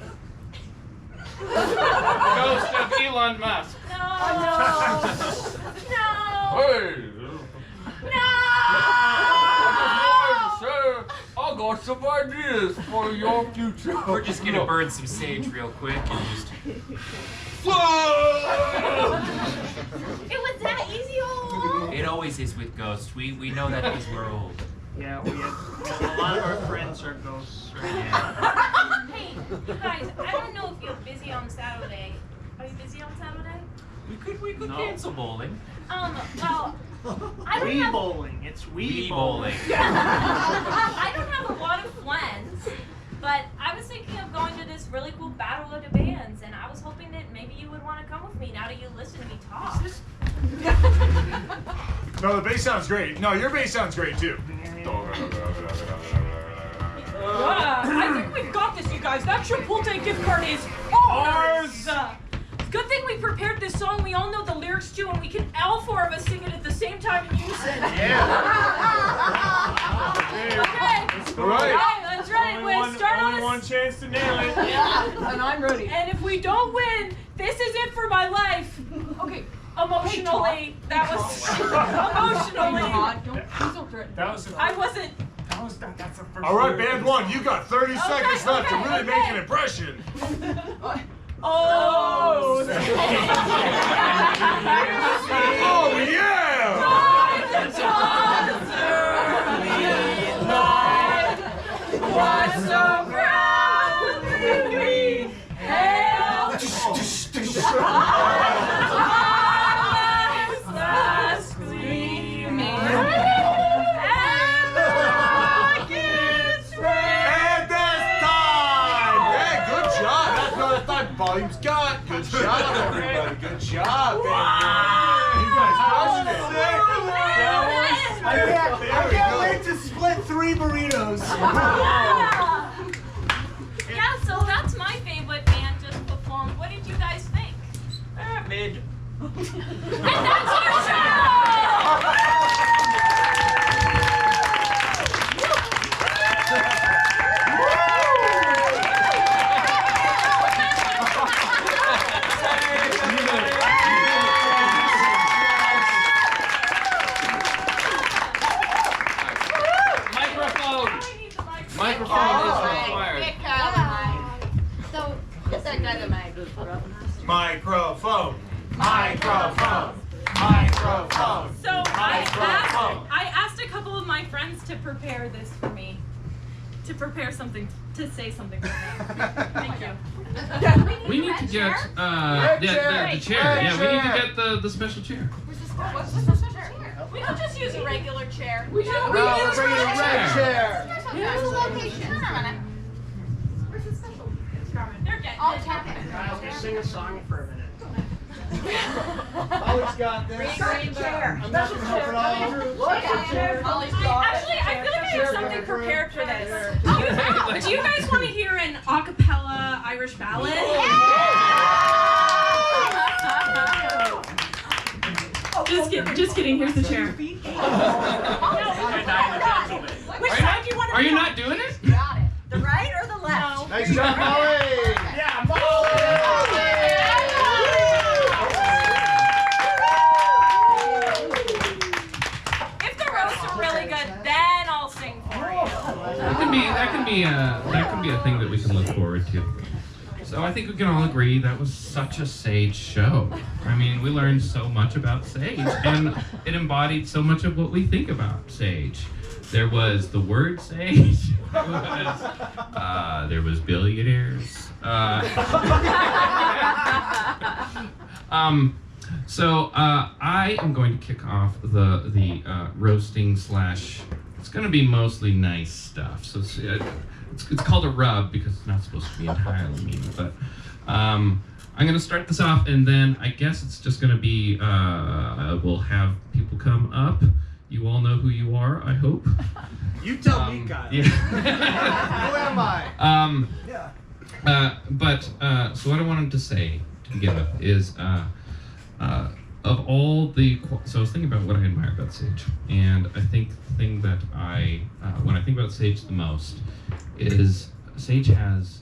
Ghost of Elon Musk. No. Hey. No. Sir, I got some ideas for your future. We're just gonna burn some sage real quick and just. It was that easy all It always is with ghosts. We know that because we're old. Yeah, a lot of our friends are ghosts right now. Hey, you guys, I don't know if you're busy on Saturday. Are you busy on Saturday? We could cancel bowling. Well, I don't Wii have... bowling. It's Wii bowling. I don't have a lot of friends, but I was thinking of going to this really cool Battle of the Bands, and I was hoping that maybe you would want to come with me now that you listen to me talk. No, the bass sounds great. No, your bass sounds great too. I think we've got this, you guys. That Chipotle gift card is ours! Good thing we prepared this song. We all know the lyrics too, and we can all four of us sing it at the same time in unison. Okay. All right. That's right. We'll start on Only one chance to nail it. Yeah, and I'm ready. And if we don't win, this is it for my life. Okay. Emotionally, that was emotionally. Please don't threaten. That was. I wasn't. That's the first. All right, band one, you got 30 seconds left to really make an impression. Oh! Oh yeah! What's so proudly hailed? Last gleaming and rockets red. And that's time! Hey, good job! That's another time. Volume's got. Good job, everybody. Good job, baby. You guys crushed it. I can't wait to split 3 burritos. Yeah, so that's my favorite band just performed. What did you guys think? Mid. And that's your show! Microphone is required. So, Get that guy the mic. Microphone. Microphone. Microphone. So I asked a couple of my friends to prepare this for me. To prepare something, to say something for me. Thank you. We need to get the chair. Yeah, we need to get the special chair. What's the special chair? We don't just use a regular chair. We use No, we're bringing a red chair. Here's the location. Where's the special? They're getting I'll it. tap it. Guys, we'll sing a song for a minute. Ollie's got this. chair. I'm not gonna help at all. Actually, I feel like I have something prepared for this. Do you guys want to hear an a cappella Irish ballad? Just kidding. Here's the chair. Which side do you want to Are be you on? not doing it? Got it. The right or the left? No. Nice job, Molly. Yeah, Molly! If the roasts are really good, then I'll sing for you. That can be a thing that we can look forward to. So So I think we can all agree that was such a Sage show. I mean, we learned so much about Sage, and it embodied so much of what we think about Sage. There was the word Sage. There was billionaires. So I am going to kick off the roasting slash. It's going to be mostly nice stuff. So it's called a rub because it's not supposed to be entirely mean. But I'm going to start this off, and then I guess it's just going to be we'll have people come up. You all know who you are, I hope. You tell me, Kyle. Yeah. Who am I? So what I wanted to say to begin with is, of all the, so I was thinking about what I admire about Sage, and I think the thing that when I think about Sage the most, is Sage has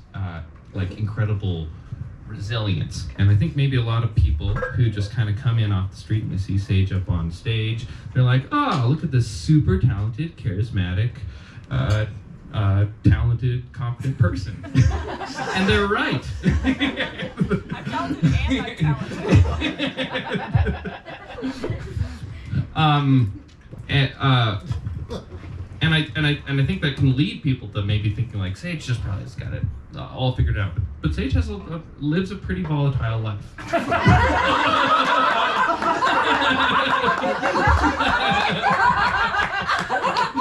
like incredible resilience, and I think maybe a lot of people who just kind of come in off the street and they see Sage up on stage, they're like, oh, look at this super talented, charismatic, talented, confident person. And they're right. I'm talented and I'm talented. And I think that can lead people to maybe thinking like Sage just probably has got it all figured out. But Sage lives a pretty volatile life.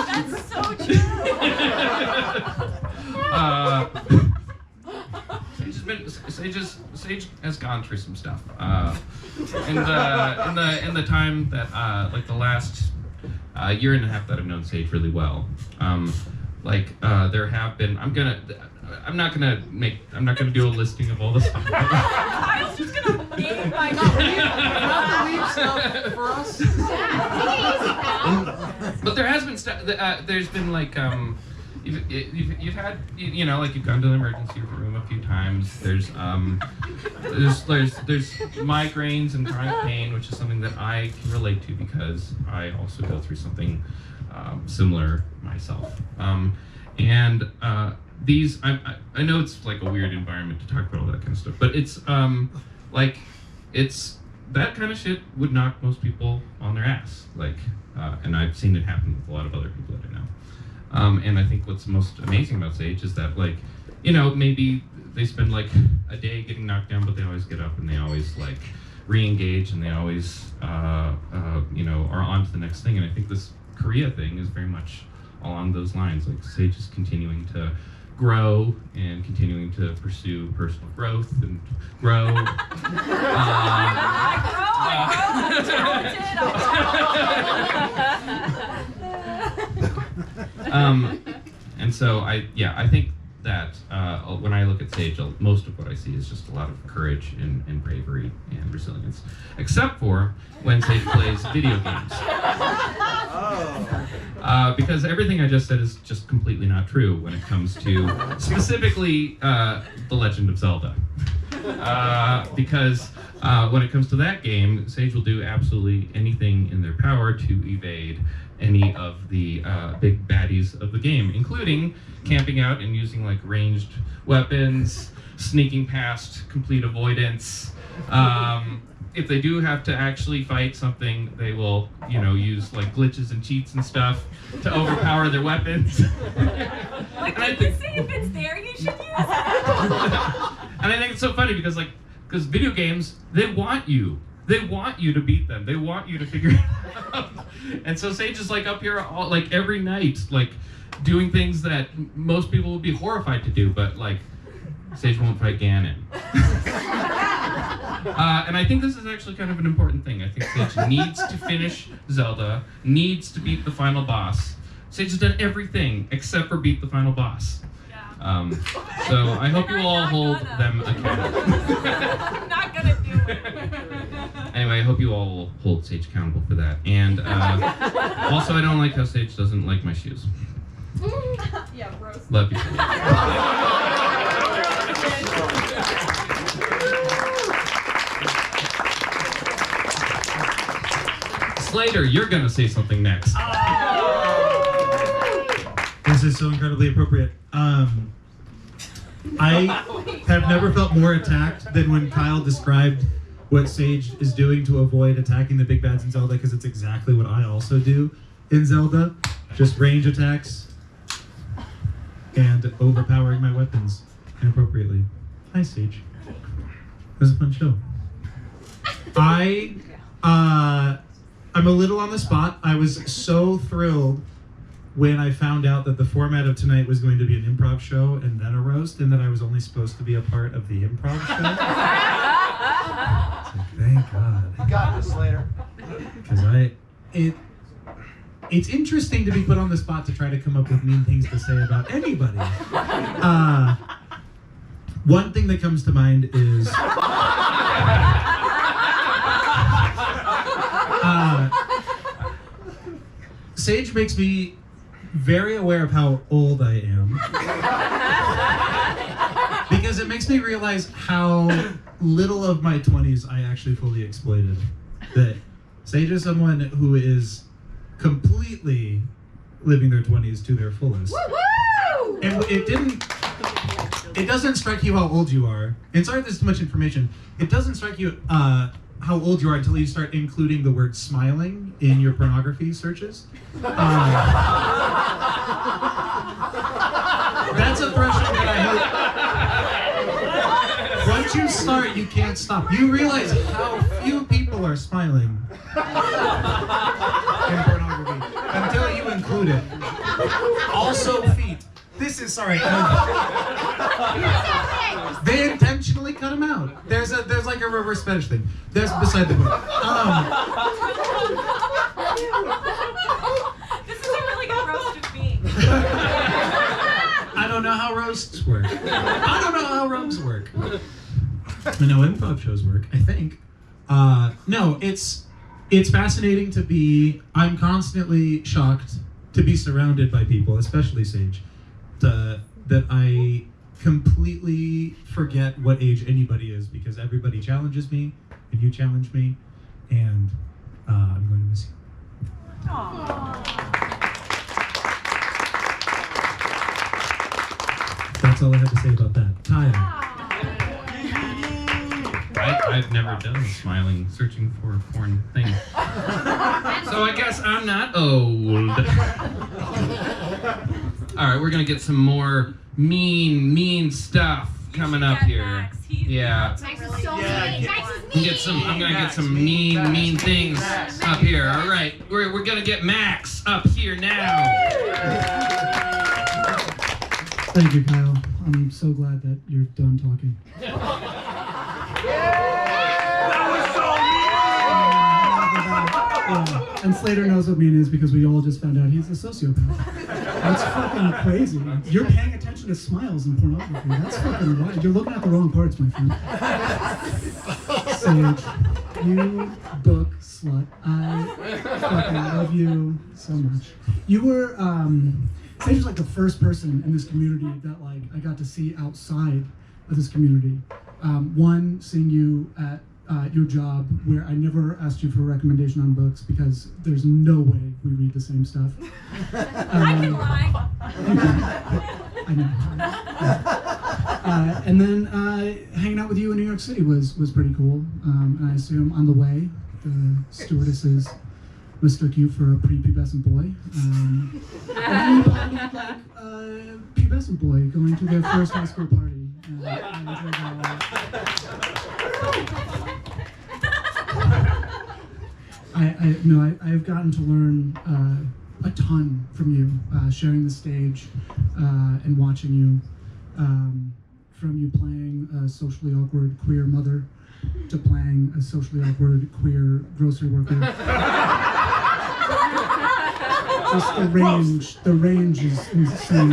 That's so true. Sage has gone through some stuff. In the time that like the last year and a half that I've known Sage really well, there have been. I'm not gonna do a listing of all this stuff. Kyle's just gonna name my leave stuff for us. But there has been stuff. There's been like you've had like you've gone to the emergency room a few times. There's migraines and chronic pain, which is something that I can relate to because I also go through something similar myself. These I know it's like a weird environment to talk about all that kind of stuff, but it's it's that kind of shit would knock most people on their ass. And I've seen it happen with a lot of other people that I know. And I think what's most amazing about Sage is that maybe they spend like a day getting knocked down, but they always get up and they always like re-engage and they always are on to the next thing. And I think this Korea thing is very much along those lines. Like Sage is continuing to grow and continuing to pursue personal growth and grow. And so I think that when I look at Sage, most of what I see is just a lot of courage and bravery and resilience, except for when Sage plays video games. Because everything I just said is just completely not true when it comes to specifically The Legend of Zelda. Because when it comes to that game, Sage will do absolutely anything in their power to evade any of the big baddies of the game, including camping out and using like ranged weapons, sneaking past complete avoidance. If they do have to actually fight something, they will, use like glitches and cheats and stuff to overpower their weapons. Like, did you say if it's there, you should use it? And I think it's so funny because video games, they want you to beat them. They want you to figure it out. And so Sage is like up here every night, doing things that most people would be horrified to do, but Sage won't fight Ganon. And I think this is actually kind of an important thing. I think Sage needs to finish Zelda, needs to beat the final boss. Sage has done everything except for beat the final boss. So I hope you all hold them accountable. I'm not gonna do it. Anyway, I hope you all will hold Sage accountable for that. And also, I don't like how Sage doesn't like my shoes. Yeah, bros. Love you. Slater, you're gonna say something next. This is so incredibly appropriate. I have never felt more attacked than when Kyle described what Sage is doing to avoid attacking the big bads in Zelda, because it's exactly what I also do in Zelda. Just range attacks and overpowering my weapons inappropriately. Hi, Sage. It was a fun show. I'm a little on the spot. I was so thrilled when I found out that the format of tonight was going to be an improv show and then a roast, and that I was only supposed to be a part of the improv show. It's like, thank God. You got this later. Because it's interesting to be put on the spot to try to come up with mean things to say about anybody. One thing that comes to mind is Sage makes me very aware of how old I am. Because it makes me realize how little of my 20s I actually fully exploited. That Sage is someone who is completely living their 20s to their fullest. Woo-woo! And it doesn't strike you how old you are. And sorry there's too much information. It doesn't strike you how old you are until you start including the word smiling in your pornography searches. That's a threshold that I hope. Once you start, you can't stop. You realize how few people are smiling in pornography until you include it. Also feet. This is, sorry. They intentionally cut them out. There's like a reverse fetish thing. That's beside the point. This is a really good roast of me. I don't know how roasts work. I don't know how roasts work. I know improv shows work, I think. No, it's fascinating to be, I'm constantly shocked to be surrounded by people, especially Sage, that I completely forget what age anybody is, because everybody challenges me, and you challenge me, and I'm going to miss you. That's all I have to say about that. Kyle. I've never done the smiling, searching for a porn thing. So I guess I'm not old. All right, we're gonna get some more mean stuff coming up here. Yeah. Max is so mean. Max is mean. I'm gonna get some mean things up here. All right, we're gonna get Max up here now. Thank you, Kyle. I'm so glad that you're done talking. And Slater knows what mean is because we all just found out he's a sociopath. That's fucking crazy. You're paying attention to smiles in pornography. That's fucking wild. You're looking at the wrong parts, my friend. Sage, you book slut. I fucking love you so much. You were, Sage was like the first person in this community that like I got to see outside of this community. One, seeing you at your job, where I never asked you for a recommendation on books because there's no way we read the same stuff. I can lie. I know. And then hanging out with you in New York City was pretty cool. And I assume on the way, the stewardesses mistook you for a prepubescent boy. And you looked like a pubescent boy going to their first high school party. I've gotten to learn a ton from you, sharing the stage and watching you, from you playing a socially awkward queer mother to playing a socially awkward queer grocery worker. Just the range is insane.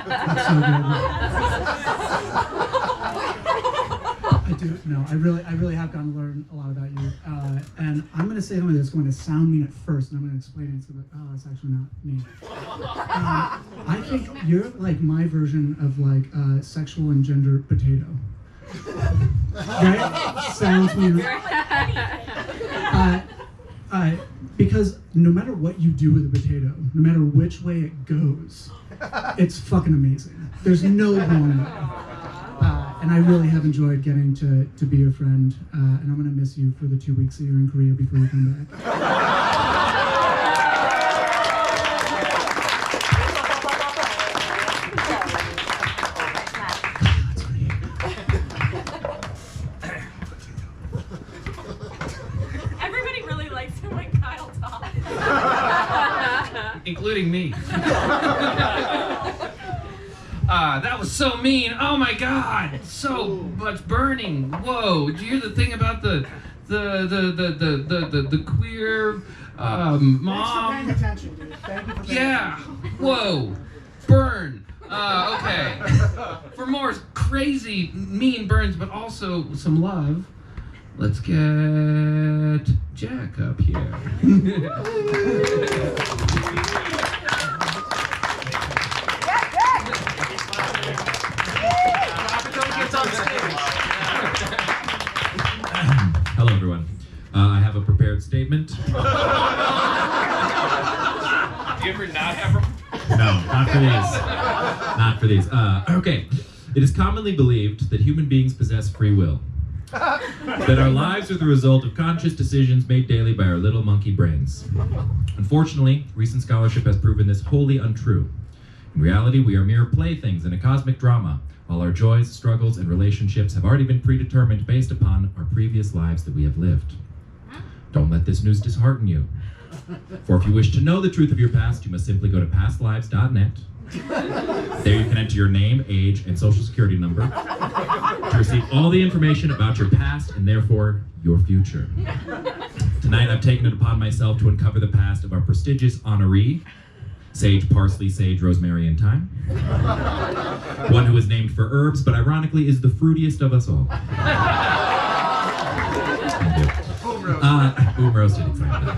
That's so good. I really have gotten to learn a lot about you. And I'm going to say something that's going to sound mean at first, and I'm going to explain it so that, it's actually not mean. I think you're like my version of like sexual and gender potato. Right? Sounds mean. because no matter what you do with a potato, no matter which way it goes, it's fucking amazing. There's no wrong way. And I really have enjoyed getting to be your friend, and I'm gonna miss you for the 2 weeks that you're in Korea before you come back. Everybody really likes it when Kyle talks. Including me. That was so mean. Oh my god. So much burning. Whoa. Did you hear the thing about the queer mom? Thanks for paying attention, dude. Thank you for paying Yeah. attention. Whoa. Burn. Okay. For more crazy, mean burns, but also some love, let's get Jack up here. Hello, everyone. I have a prepared statement. Do you ever not have a... No, not for these. Not for these. Okay. It is commonly believed that human beings possess free will. That our lives are the result of conscious decisions made daily by our little monkey brains. Unfortunately, recent scholarship has proven this wholly untrue. In reality, we are mere playthings in a cosmic drama. All our joys, struggles, and relationships have already been predetermined based upon our previous lives that we have lived. Don't let this news dishearten you. For if you wish to know the truth of your past, you must simply go to pastlives.net. There you can enter your name, age, and social security number to receive all the information about your past and therefore your future. Tonight, I've taken it upon myself to uncover the past of our prestigious honoree, Sage Parsley, Sage, Rosemary, and Thyme. One who is named for herbs, but ironically is the fruitiest of us all. Boom roasted, exactly.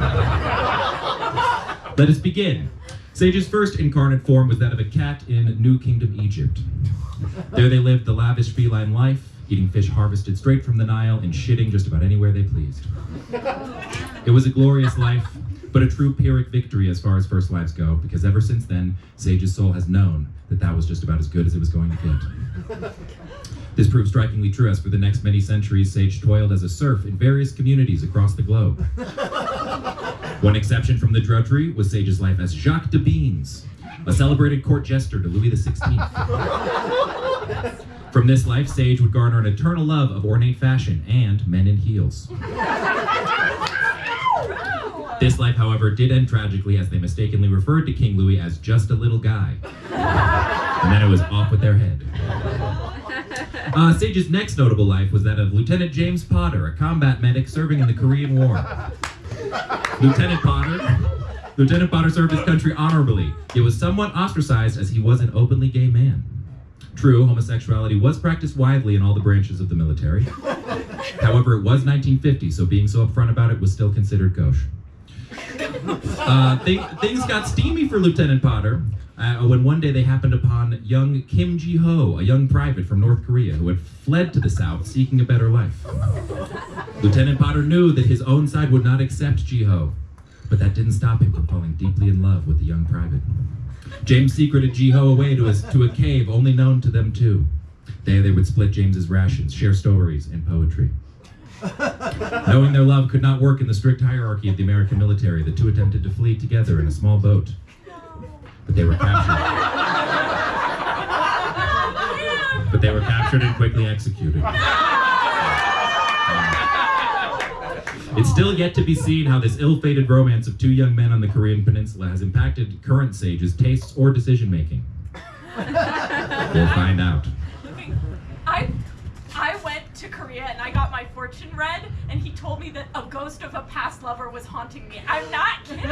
Let us begin. Sage's first incarnate form was that of a cat in New Kingdom, Egypt. There they lived the lavish feline life, eating fish harvested straight from the Nile and shitting just about anywhere they pleased. It was a glorious life, but a true Pyrrhic victory as far as first lives go, because ever since then, Sage's soul has known that that was just about as good as it was going to get. This proved strikingly true as for the next many centuries, Sage toiled as a serf in various communities across the globe. One exception from the drudgery was Sage's life as Jacques de Beans, a celebrated court jester to Louis XVI. From this life, Sage would garner an eternal love of ornate fashion and men in heels. This life, however, did end tragically as they mistakenly referred to King Louis as just a little guy. And then it was off with their head. Sage's next notable life was that of Lieutenant James Potter, a combat medic serving in the Korean War. Lieutenant Potter served his country honorably, yet was somewhat ostracized as he was an openly gay man. True, homosexuality was practiced widely in all the branches of the military. However, it was 1950, so being so upfront about it was still considered gauche. Things got steamy for Lieutenant Potter when one day they happened upon young Kim Ji-ho, a young private from North Korea who had fled to the south seeking a better life. Lieutenant Potter knew that his own side would not accept Ji-ho, but that didn't stop him from falling deeply in love with the young private. James secreted Ji-ho away to a cave only known to them two. There they would split James's rations, share stories and poetry. Knowing their love could not work in the strict hierarchy of the American military, the two attempted to flee together in a small boat. But they were captured and quickly executed. It's still yet to be seen how this ill-fated romance of two young men on the Korean peninsula has impacted current Sage's tastes or decision-making. We'll find out. I went to Korea and I got my fortune read, and he told me that a ghost of a past lover was haunting me. I'm not kidding.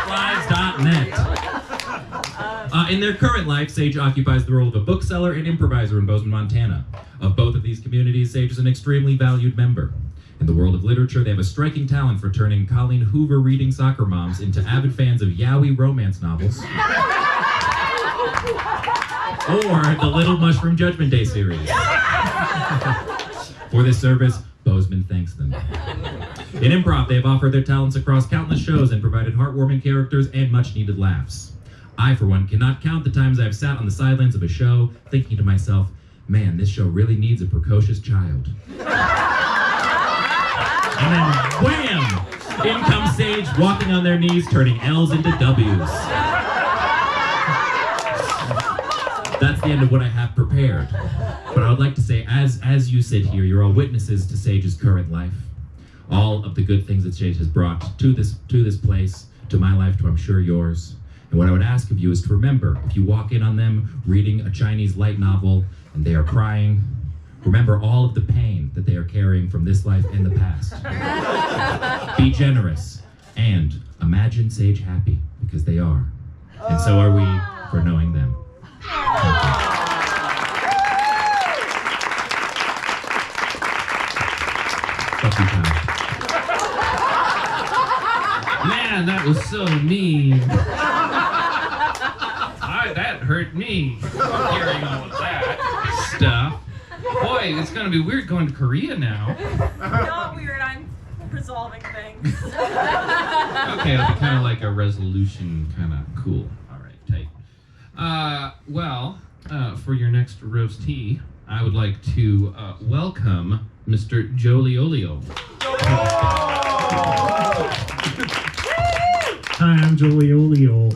Pastlives.net. In their current life, Sage occupies the role of a bookseller and improviser in Bozeman, Montana. Of both of these communities, Sage is an extremely valued member. In the world of literature, they have a striking talent for turning Colleen Hoover reading soccer moms into avid fans of yaoi romance novels. Or the Little Mushroom Judgment Day series. For this service, Bozeman thanks them. In improv, they have offered their talents across countless shows and provided heartwarming characters and much-needed laughs. I, for one, cannot count the times I've sat on the sidelines of a show thinking to myself, man, this show really needs a precocious child. And then, wham! In comes Sage, walking on their knees, turning L's into W's. That's the end of what I have prepared. But I would like to say, as you sit here, you're all witnesses to Sage's current life. All of the good things that Sage has brought to this place, to my life, to I'm sure yours. And what I would ask of you is to remember, if you walk in on them reading a Chinese light novel and they are crying, remember all of the pain that they are carrying from this life and the past. Be generous and imagine Sage happy, because they are. And so are we for knowing them. Fuck you, Kyle. Man, that was so mean. That hurt me. Hearing all of that stuff. Boy, it's gonna be weird going to Korea now. Not weird, I'm resolving things. Okay, it'll be kind of like a resolution, kind of cool. All right, tight. For your next roastee, I would like to welcome Mr. Joliolio. Hi, I'm Joliolio.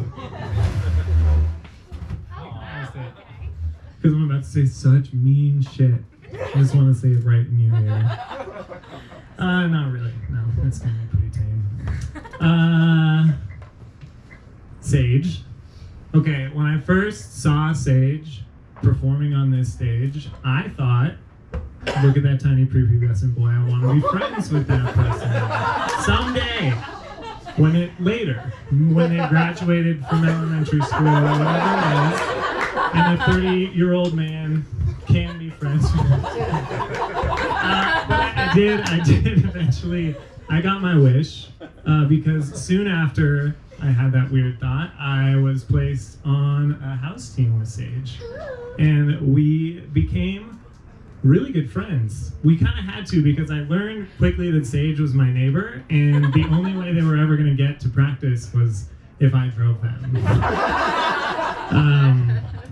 Because I'm about to say such mean shit. I just want to say it right in your ear. Not really. No, it's gonna be pretty tame. Sage. Okay, when I first saw Sage performing on this stage, I thought, look at that tiny prepubescent boy, I want to be friends with that person. Someday. When they graduated from elementary school or whatever it is, and a 30-year-old man can be friends with him. But I did eventually, I got my wish, because soon after I had that weird thought, I was placed on a house team with Sage. And we became really good friends. We kind of had to, because I learned quickly that Sage was my neighbor, and the only way they were ever going to get to practice was if I drove them.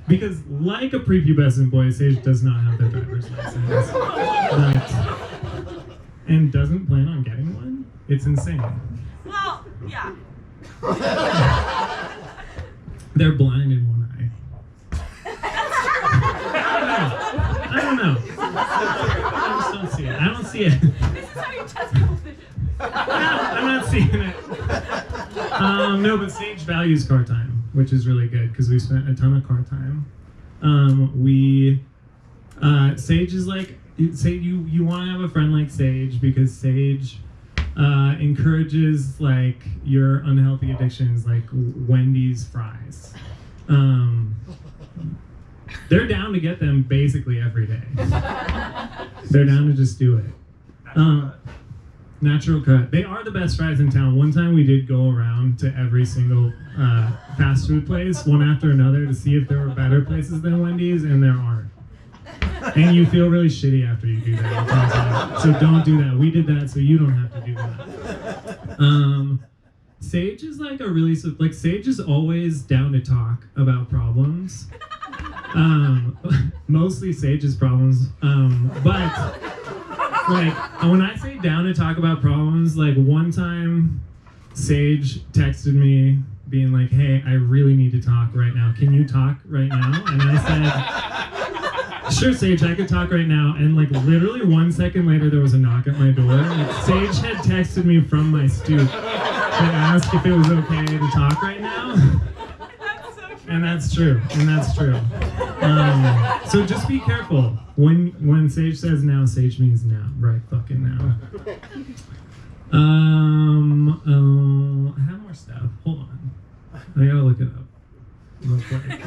Because like a prepubescent boy, Sage does not have their driver's license. And doesn't plan on getting one? It's insane. Well, yeah. They're blind in one eye. I don't know. I just don't see it. I don't see it. This is how you test people's vision. I'm not seeing it. No, but Sage values car time, which is really good because we spent a ton of car time. Sage is like, you want to have a friend like Sage because Sage encourages like your unhealthy addictions, like Wendy's fries. They're down to get them basically every day. They're down to just do it. Natural cut. They are the best fries in town. One time we did go around to every single fast food place, one after another, to see if there were better places than Wendy's, and there aren't. And you feel really shitty after you do that. So don't do that. We did that, so you don't have to do that. Sage is like Sage is always down to talk about problems. Mostly Sage's problems. But like when I say down to talk about problems, like one time Sage texted me being like, hey, I really need to talk right now. Can you talk right now? And I said, sure, Sage, I could talk right now. And like literally 1 second later, there was a knock at my door. Like, Sage had texted me from my stoop to ask if it was okay to talk right now. And that's true. So just be careful. When Sage says now, Sage means now. Right fucking now. I have more stuff. Hold on. I gotta look it up. Real quick.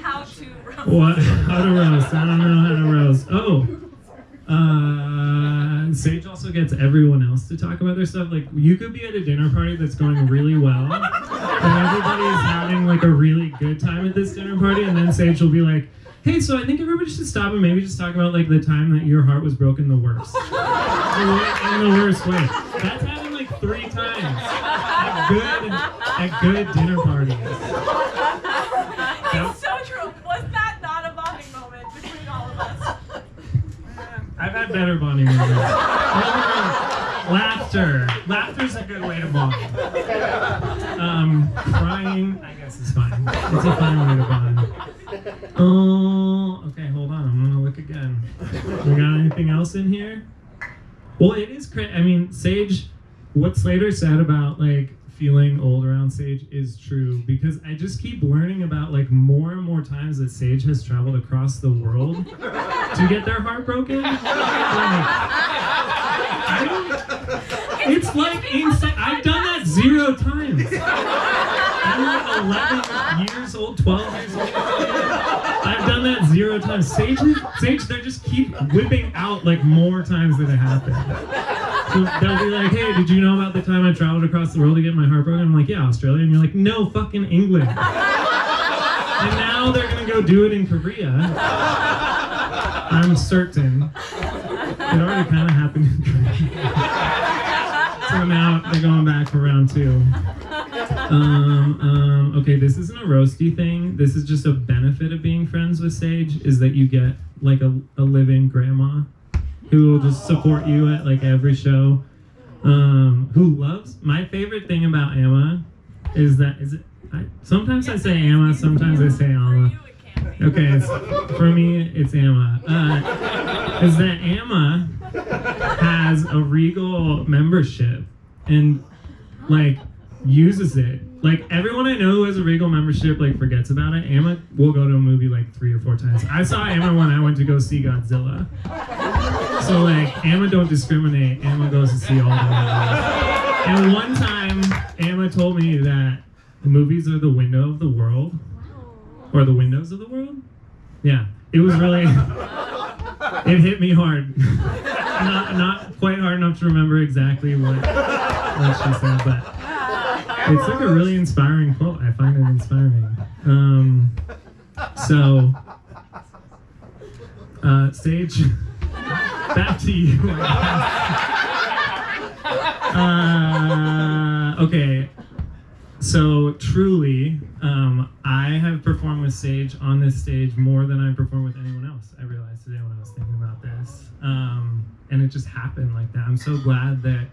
How to roast. What? How to roast. I don't know how to roast. Oh. Sage also gets everyone else to talk about their stuff. Like, you could be at a dinner party that's going really well, and everybody's having like a really good time at this dinner party, and then Sage will be like, hey, so I think everybody should stop and maybe just talk about like the time that your heart was broken the worst. In the worst way. That's happened like 3 times at good dinner parties. It's so true. Was that not a bonding moment between all of us? I've had better bonding moments. Laughter. Laughter's a good way to bond. Crying, I guess is fine. It's a fine way to bond. Oh, okay, hold on. I'm gonna look again. We got anything else in here? Well, it is I mean, Sage, what Slater said about like feeling old around Sage is true, because I just keep learning about like more and more times that Sage has traveled across the world to get their heart broken. It's like insane. I've done that 0 times. I'm like 11 years old, 12 years old. I've done that 0 times. Sage, they just keep whipping out like more times than it happened. So they'll be like, hey, did you know about the time I traveled across the world to get my heart broken? I'm like, yeah, Australia. And you're like, no, fucking England. And now they're gonna go do it in Korea. I'm certain. It already kind of happened in Korea. So now they're going back for round 2. Okay, this isn't a roasty thing. This is just a benefit of being friends with Sage, is that you get like a living grandma who will just support you at like every show. Who loves, my favorite thing about Emma is that, sometimes I say Emma, sometimes I say Alma. Okay, for me, it's Emma. Is that Emma has a Regal membership and like uses it. Like everyone I know who has a Regal membership like forgets about it. Emma will go to a movie like 3 or 4 times. I saw Emma when I went to go see Godzilla. So like Emma don't discriminate. Emma goes to see all the movies. And one time Emma told me that the movies are the window of the world. Or the windows of the world? Yeah. It was really, it hit me hard. Not quite hard enough to remember exactly what she said, but it's like a really inspiring quote. I find it inspiring. Sage, back to you. Okay. So truly, I have performed with Sage on this stage more than I performed with anyone else. I realized today when I was thinking about this. And it just happened like that. I'm so glad that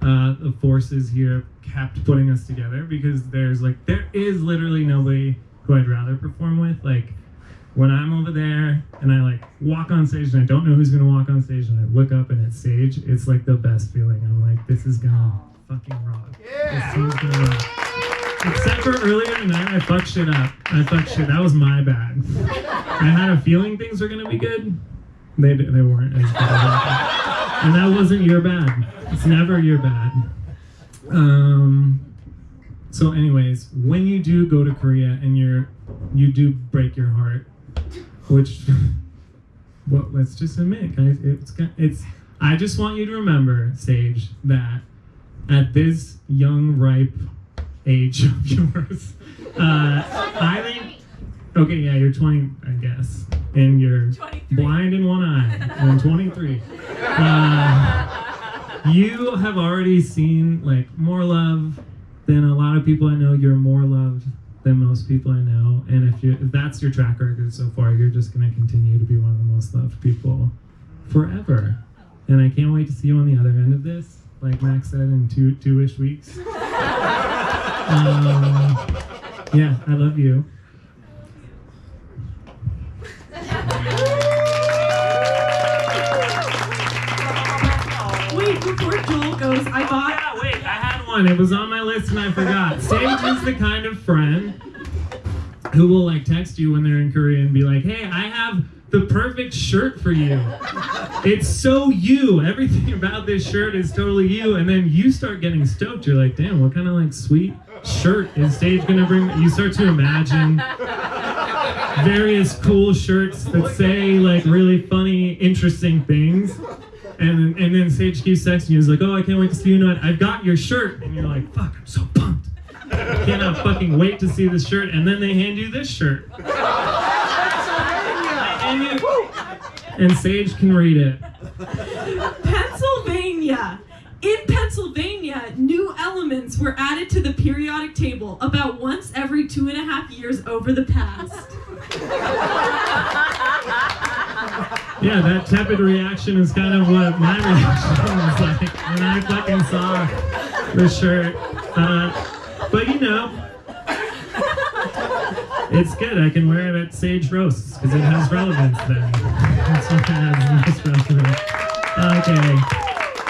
the forces here kept putting us together, because there is literally nobody who I'd rather perform with. Like when I'm over there and I like walk on stage and I don't know who's gonna walk on stage and I look up and it's Sage, it's like the best feeling. I'm like, this is gonna fucking rock. Yeah. This team's gonna rock. Except for earlier tonight, I fucked shit up. That was my bad. I had a feeling things were gonna be good. They weren't as good. And that wasn't your bad. It's never your bad. So anyways, when you do go to Korea and you do break your heart, which, well, let's just admit, guys, it's. I just want you to remember, Sage, that at this young, ripe age of yours, I think. Okay, yeah, you're 20, I guess, and you're 23. Blind in one eye, and 23. You have already seen like more love than a lot of people I know. You're more loved than most people I know, and if that's your track record so far, you're just gonna continue to be one of the most loved people forever. And I can't wait to see you on the other end of this, like Max said, in two-ish weeks. Yeah, I love you. Wait, before Joel goes, I thought... Yeah, wait, I had one. It was on my list and I forgot. Sage is the kind of friend who will like text you when they're in Korea and be like, hey, I have the perfect shirt for you. It's so you. Everything about this shirt is totally you. And then you start getting stoked. You're like, damn, what kind of like sweet shirt is Sage gonna bring? You start to imagine various cool shirts that say like really funny, interesting things. And then Sage keeps texting you. He's like, oh, I can't wait to see you tonight. I've got your shirt. And you're like, fuck, I'm so pumped. I cannot fucking wait to see this shirt. And then they hand you this shirt. And Sage can read it. Pennsylvania. In Pennsylvania, new elements were added to the periodic table about once every 2.5 years over the past. Yeah, that tepid reaction is kind of what my reaction was like when I fucking saw the shirt. But you know, it's good. I can wear it at Sage Roasts because it has relevance then. That's what has most relevance. Okay,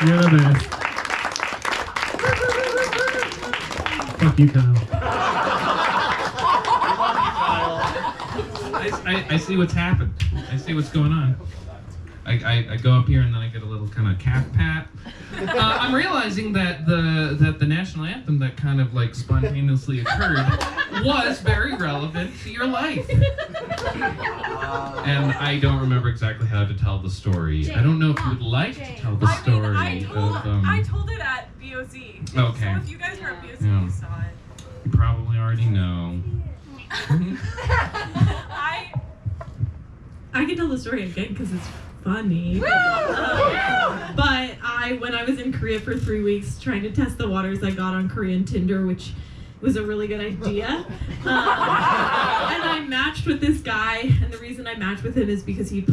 you're the best. Fuck you, Kyle. I see what's happened. I see what's going on. I go up here and then I get a little kind of calf pat. I'm realizing that the national anthem that kind of like spontaneously occurred was very relevant to your life. And I don't remember exactly how to tell the story. I don't know if you would like to tell the story. I told it at BOZ. Okay. So if you guys were at BOZ, Yeah. you saw it. You probably already know. I can tell the story again because it's funny. But when I was in Korea for 3 weeks trying to test the waters, I got on Korean Tinder, which was a really good idea. And I matched with this guy, and the reason I matched with him is because he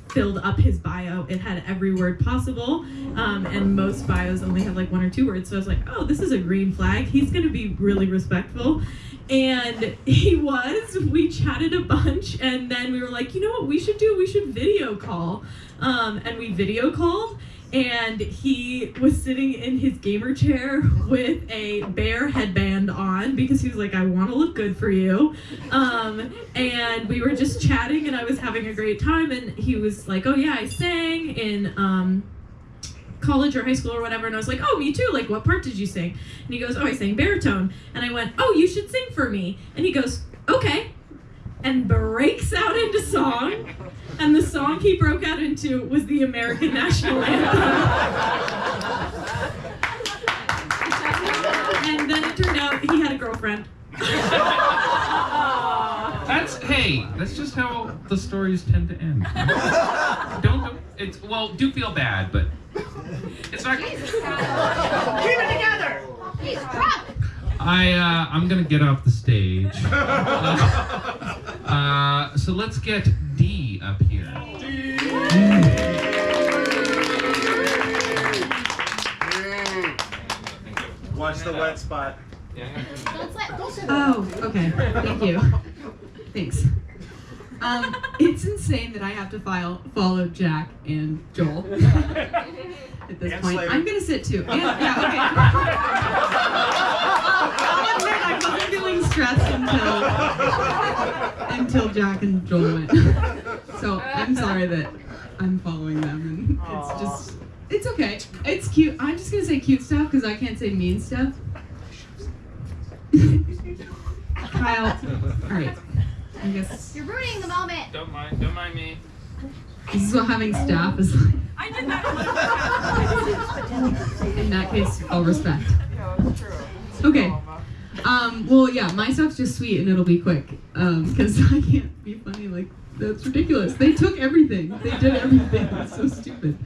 filled up his bio. It had every word possible, and most bios only have like 1 or 2 words. So I was like, oh, this is a green flag. He's gonna be really respectful. And he was. We chatted a bunch, and then we were like, you know what we should do? We should video call. And we video called, and he was sitting in his gamer chair with a bear headband on because he was like, I want to look good for you. And we were just chatting, and I was having a great time, and he was like, oh yeah, I sang in college or high school or whatever, and I was like, oh, me too, like what part did you sing? And he goes, oh, I sang baritone. And I went, oh, you should sing for me. And he goes, okay, and breaks out into song, and the song he broke out into was the American national anthem. And then it turned out he had a girlfriend. That's just how the stories tend to end. Do feel bad, but it's not. Keep it together. He's drunk. I'm gonna get off the stage. So let's get D up here. Watch the wet spot. Oh, okay. Thank you. Thanks. It's insane that I have to follow Jack and Joel at this point. I'm gonna sit too. And, yeah, okay. I'll admit I wasn't feeling stressed until Jack and Joel went. So I'm sorry that I'm following them, and it's okay. It's cute. I'm just gonna say cute stuff because I can't say mean stuff. Kyle, all right. I guess You're ruining the moment. Don't mind me. this is what having staff is like. I did that. In that case, all respect. Okay. Well, yeah, my stuff's just sweet and it'll be quick. Because I can't be funny. Like, that's ridiculous. They took everything. They did everything. It's so stupid.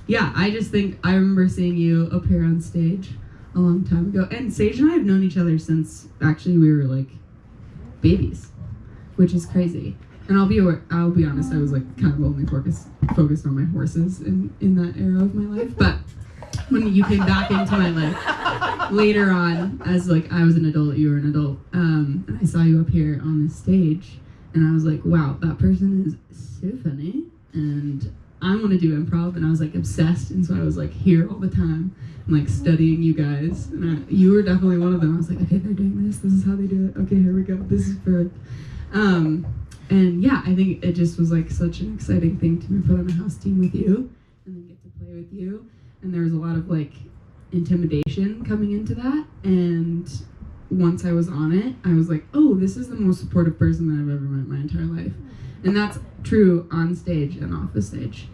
Yeah, I just think I remember seeing you appear on stage a long time ago. And Sage and I have known each other since actually we were like babies, which is crazy. And I'll be honest, I was like kind of only focused on my horses in that era of my life. But when you came back into my life later on, as like I was an adult, you were an adult, and I saw you up here on this stage, and I was like, wow, that person is so funny, and I want to do improv. And I was like obsessed, and so I was like here all the time, and like studying you guys. And you were definitely one of them. I was like, okay, they're doing this. This is how they do it. Okay, here we go. This is perfect. And yeah, I think it just was like such an exciting thing to be put on a house team with you and then get to play with you. And there was a lot of like intimidation coming into that. And once I was on it, I was like, oh, this is the most supportive person that I've ever met in my entire life. And that's true on stage and off the stage.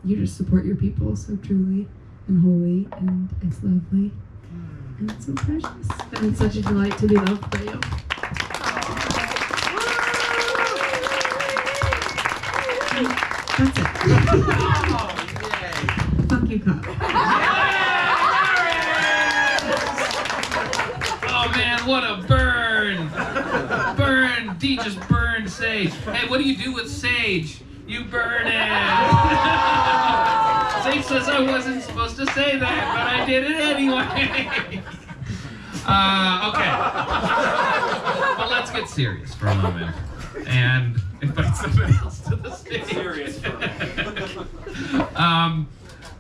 You just support your people so truly and wholly, and it's lovely. And it's so precious. And it's such a delight to be loved by you. That's it. Fuck you, cop. Oh man, what a burn! Burn! D just burned Sage. Hey, what do you do with Sage? You burn it! Sage says I wasn't supposed to say that, but I did it anyway. Okay. But let's get serious for a moment and invite somebody else to the stage. Serious for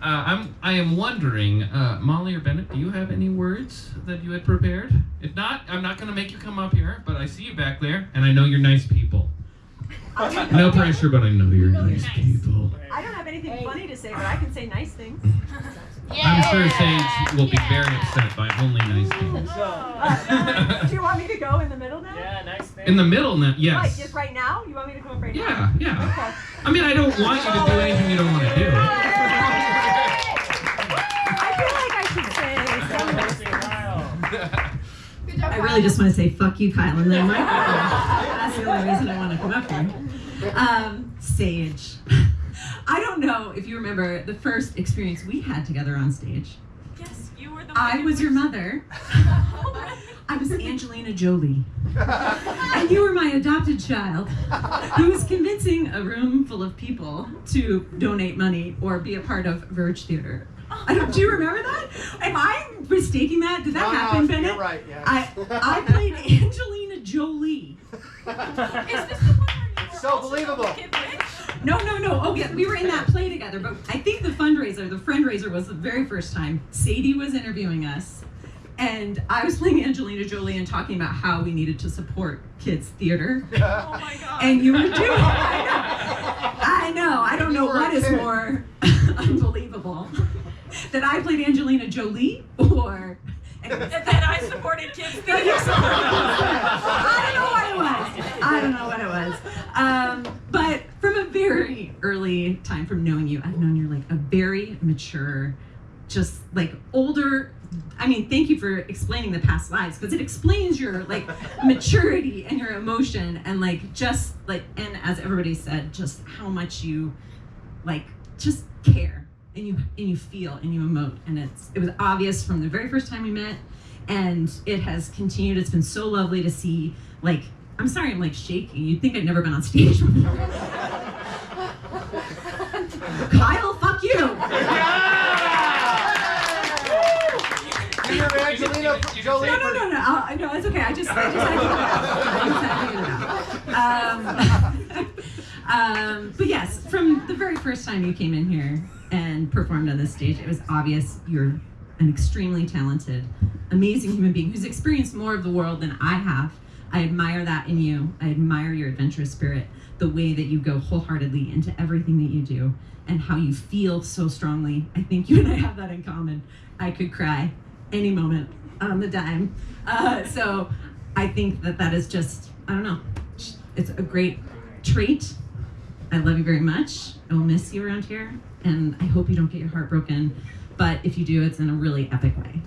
I am wondering, Molly or Bennett, do you have any words that you had prepared? If not, I'm not going to make you come up here, but I see you back there, and I know you're nice people. No pressure, but I know you're nice people. I don't have anything funny to say, but I can say nice things. I'm sure Sage will be very upset by only nice things. Do you want me to go in the middle now? Yeah, nice thing. In the middle now, yes. Like, just right now? You want me to come up right now? Yeah, yeah. Okay. I mean, I don't want you to do anything you don't want to do. I feel like I should say I really just want to say fuck you, Kyle, and then Michael. That's the only reason I want to come up here. Sage. I don't know if you remember the first experience we had together on stage. Yes, you were the I was your mother. I was Angelina Jolie. And you were my adopted child who was convincing a room full of people to donate money or be a part of Verge Theater. Do you remember that? Am I mistaking that? Did that happen, Bennett? You're right, yeah. I played Angelina Jolie. Is this the one where you were So believable. Kid Witch? No. Oh, yeah, we were in that play together, but I think the fundraiser was the very first time. Sadie was interviewing us, and I was playing Angelina Jolie and talking about how we needed to support kids' theater. Oh my god. And you were doing it. I know. I don't know what is more unbelievable. That I played Angelina Jolie or... That I supported kids theater. I don't know what it was. But from a very early time from knowing you, I've known you're like a very mature, just like older. I mean, thank you for explaining the past lives, because it explains your like maturity and your emotion and like just like, and as everybody said, just how much you like just care. And you feel and you emote, and it was obvious from the very first time we met, and it has continued. It's been so lovely to see. Like, I'm sorry, I'm like shaking. You'd think I'd never been on stage before. Kyle, fuck you. You're Angelina Jolie. No, it's okay. I just had to get it out. But yes, from the very first time you came in here and performed on this stage, it was obvious you're an extremely talented, amazing human being who's experienced more of the world than I have. I admire that in you. I admire your adventurous spirit, the way that you go wholeheartedly into everything that you do, and how you feel so strongly. I think you and I have that in common. I could cry any moment on the dime. So I think that is just, I don't know, it's a great trait. I love you very much. I will miss you around here, and I hope you don't get your heart broken. But if you do, it's in a really epic way.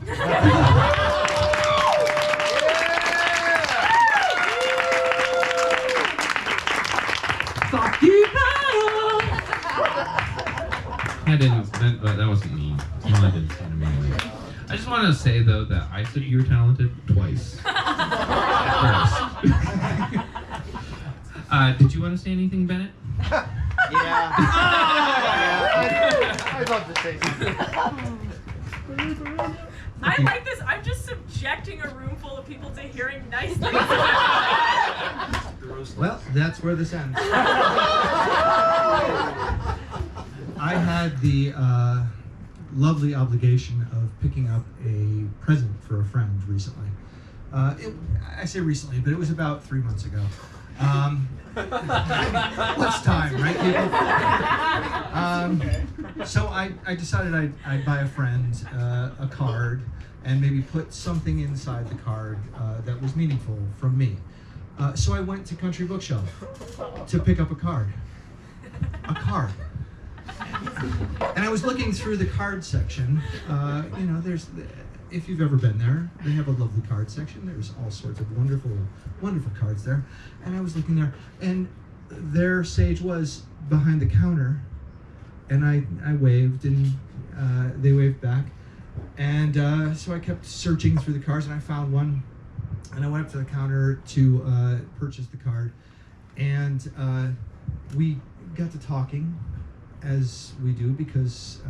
Fuck you, Kyle! That wasn't me. Well, I didn't say to me. I just want to say though that I said you were talented twice. Did you want to say anything, Bennett? Yeah. I'd love to say something. I like this. I'm just subjecting a room full of people to hearing nice things. Well, that's where this ends. I had the lovely obligation of picking up a present for a friend recently. I say recently, but it was about 3 months ago. What's time, right, people? So I decided I'd buy a friend a card and maybe put something inside the card that was meaningful from me. So I went to Country Bookshelf to pick up a card. A card. And I was looking through the card section. You know, if you've ever been there, they have a lovely card section. There's all sorts of wonderful, wonderful cards there. And I was looking there, and there Sage was behind the counter, and I waved, and they waved back. And so I kept searching through the cards, and I found one, and I went up to the counter to purchase the card. And we got to talking, as we do, because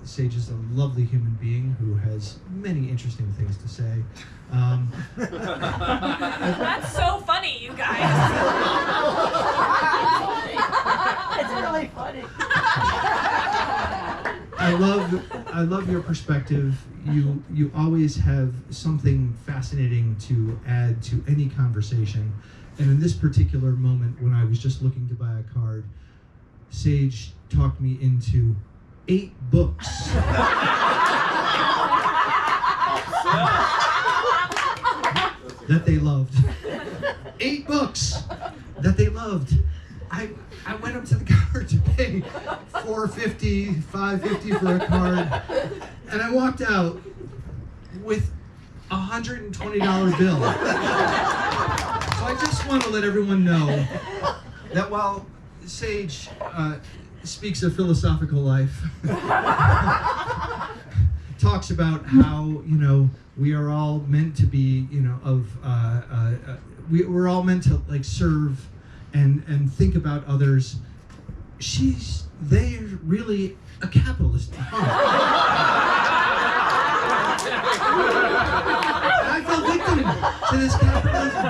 Sage is a lovely human being who has many interesting things to say. That's so funny, you guys. It's really funny. I love your perspective. You always have something fascinating to add to any conversation. And in this particular moment, when I was just looking to buy a card, Sage talked me into 8 books. That they loved. 8 books that they loved. I went up to the counter to pay $4.50, $5.50 for a card, and I walked out with a $120 bill. So I just want to let everyone know that while Sage speaks a philosophical life, talks about how, we are all meant to be, we're all meant to like serve and think about others. They're really a capitalist. I fell victim to this capitalism.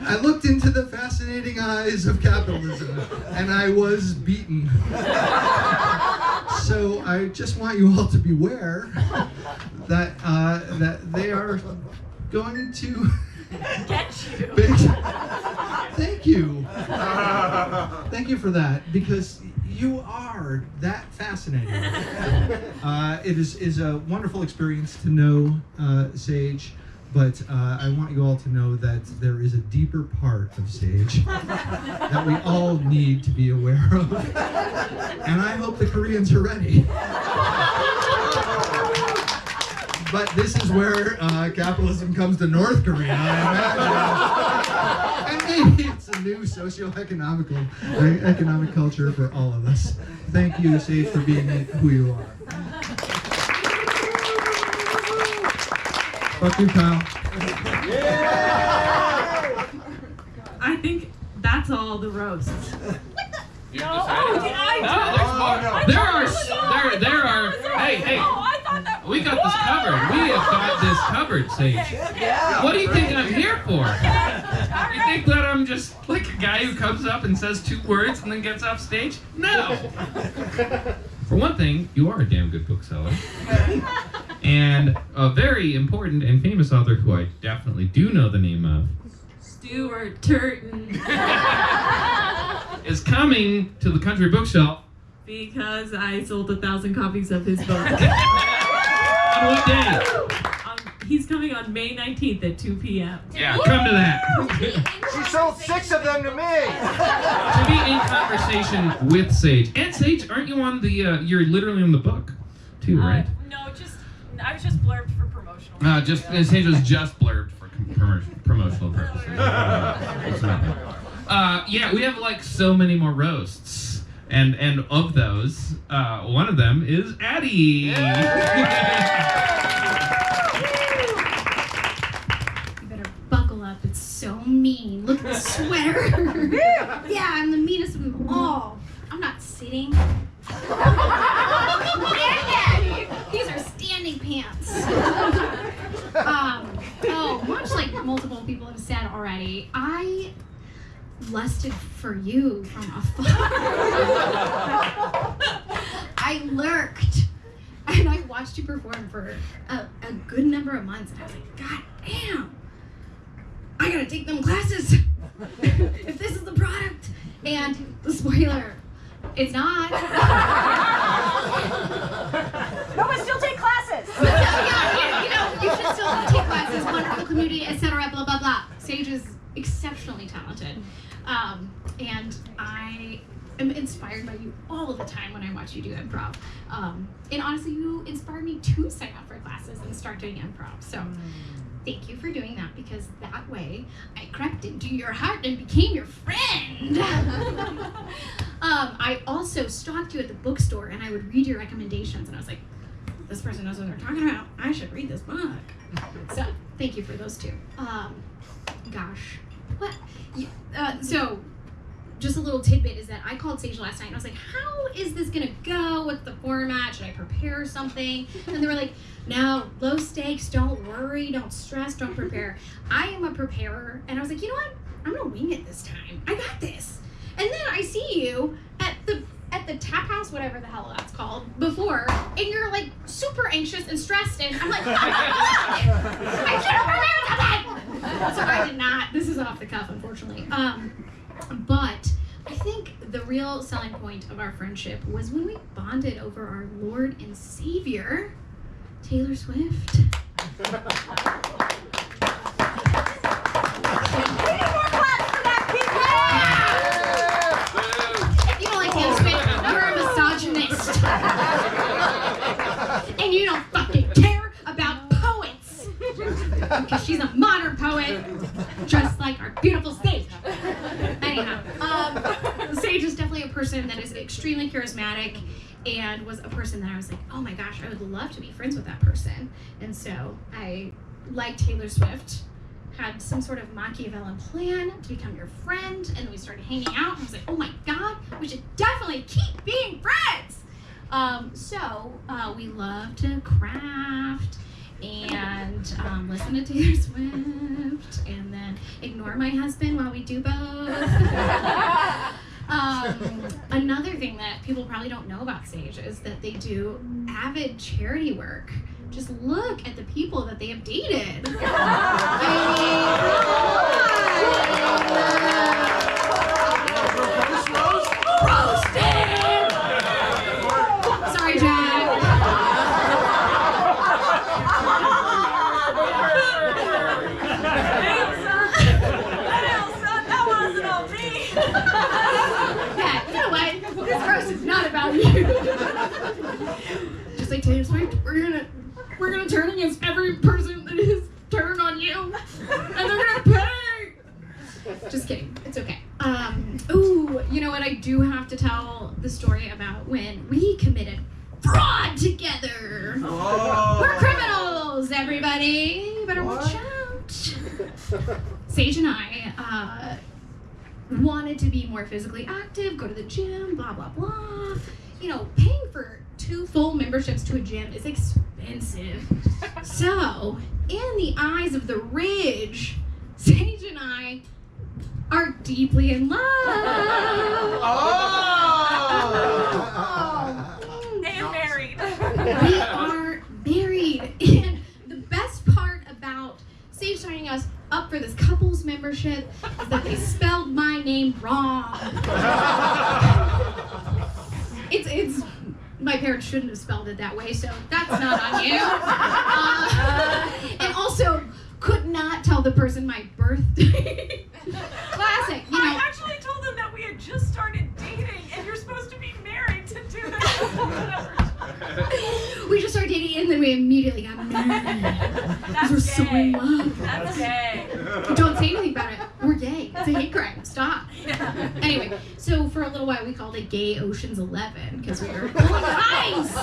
I looked into the fascinating eyes of capitalism, and I was beaten. So I just want you all to beware that they are going to get you. Thank you. Thank you for that, because you are that fascinating. It is a wonderful experience to know Sage. But I want you all to know that there is a deeper part of Sage that we all need to be aware of. And I hope the Koreans are ready. But this is where capitalism comes to North Korea, I imagine. And maybe it's a new economic culture for all of us. Thank you, Sage, for being who you are. Fuck you, Kyle. I think that's all the roasts. You No, decided? did I do No, it? there's more. I There thought are it was on. there are. Hey. Oh, I thought that. We got this covered. We have got this covered, Sage. Yeah. What do you think I'm here for? You think that I'm just like a guy who comes up and says 2 words and then gets off stage? No. For one thing, you are a damn good bookseller. And a very important and famous author who I definitely do know the name of, Stuart Turton. is coming to the country bookshelf. Because I sold 1,000 copies of his book. On what day? He's coming on May 19th at 2 p.m. Yeah, come to that. She sold 6 of them to me. To be in conversation with Sage. And Sage, aren't you on the, you're literally on the book, too, right? No, I was just blurbed for promotional. Sage was just blurbed for promotional purposes. Yeah, we have like so many more roasts. And of those, one of them is Addie. Buckle up, it's so mean. Look at the sweater. Yeah, I'm the meanest of them all. I'm not sitting. These are standing pants. Much like multiple people have said already, I lusted for you from afar. I lurked. And I watched you perform for a good number of months, and I was like, God damn, I gotta take them classes if this is the product. And the spoiler, it's not. No, but still take classes. You should still take classes, wonderful community, etc., blah, blah, blah. Sage is exceptionally talented. And I am inspired by you all of the time when I watch you do improv. And honestly, you inspired me to sign up for classes and start doing improv. So thank you for doing that, because that way I crept into your heart and became your friend. I also stalked you at the bookstore, and I would read your recommendations, and I was like, this person knows what they're talking about. I should read this book. So thank you for those two. Gosh, what? So just a little tidbit is that I called Sage last night and I was like, how is this gonna go? What's the format? Should I prepare something? And they were like, no, low stakes, don't worry, don't stress, don't prepare. I am a preparer. And I was like, you know what? I'm gonna wing it this time. I got this. And then I see you at the tap house, whatever the hell that's called, before, and you're like super anxious and stressed, and I'm like, I should have prepared something! So I did not. This is off the cuff, unfortunately. But I think the real selling point of our friendship was when we bonded over our Lord and Savior, Taylor Swift. If you don't like Taylor Swift, you're a misogynist. And you don't fucking care about poets. Because she's a modern poet, just like our beautiful Sage. Anyhow, Sage is definitely a person that is extremely charismatic and was a person that I was like, oh my gosh, I would love to be friends with that person. And so I, like Taylor Swift, had some sort of Machiavellian plan to become your friend, and then we started hanging out, and I was like, oh my god, we should definitely keep being friends! So we love to craft and listen to Taylor Swift, and then ignore my husband while we do both. Another thing that people probably don't know about Sage is that they do avid charity work. Just look at the people that they have dated. Roasted! Sorry, Jack. That wasn't on me. Yeah, you know what? This roast is not about you. Just like Taylor Swift, we're gonna turn against every person that has turned on you, and they're gonna pay. Just kidding. It's okay. Ooh, you know what? I do have to tell the story about when we committed fraud together. Whoa. We're criminals, everybody. You better watch out. Sage and I wanted to be more physically active, go to the gym, blah, blah, blah. You know, paying for 2 full memberships to a gym is expensive. So, in the eyes of the rich, Sage and I are deeply in love. And married. We are married. And the best part about Sage signing us up for this couples membership is that they spelled my name wrong. It's my parents shouldn't have spelled it that way, so that's not on you. And also, could not tell the person my birthday. Classic, you know. I actually told them that we had just started dating, and you're supposed to be married to do this. We just started dating, and then we immediately got married. Because we're so in love. That's gay. Don't say anything about it. We're gay. It's a hate crime. Stop. Anyway, so for a little while we called it Gay Ocean's 11 because we were pulling ice.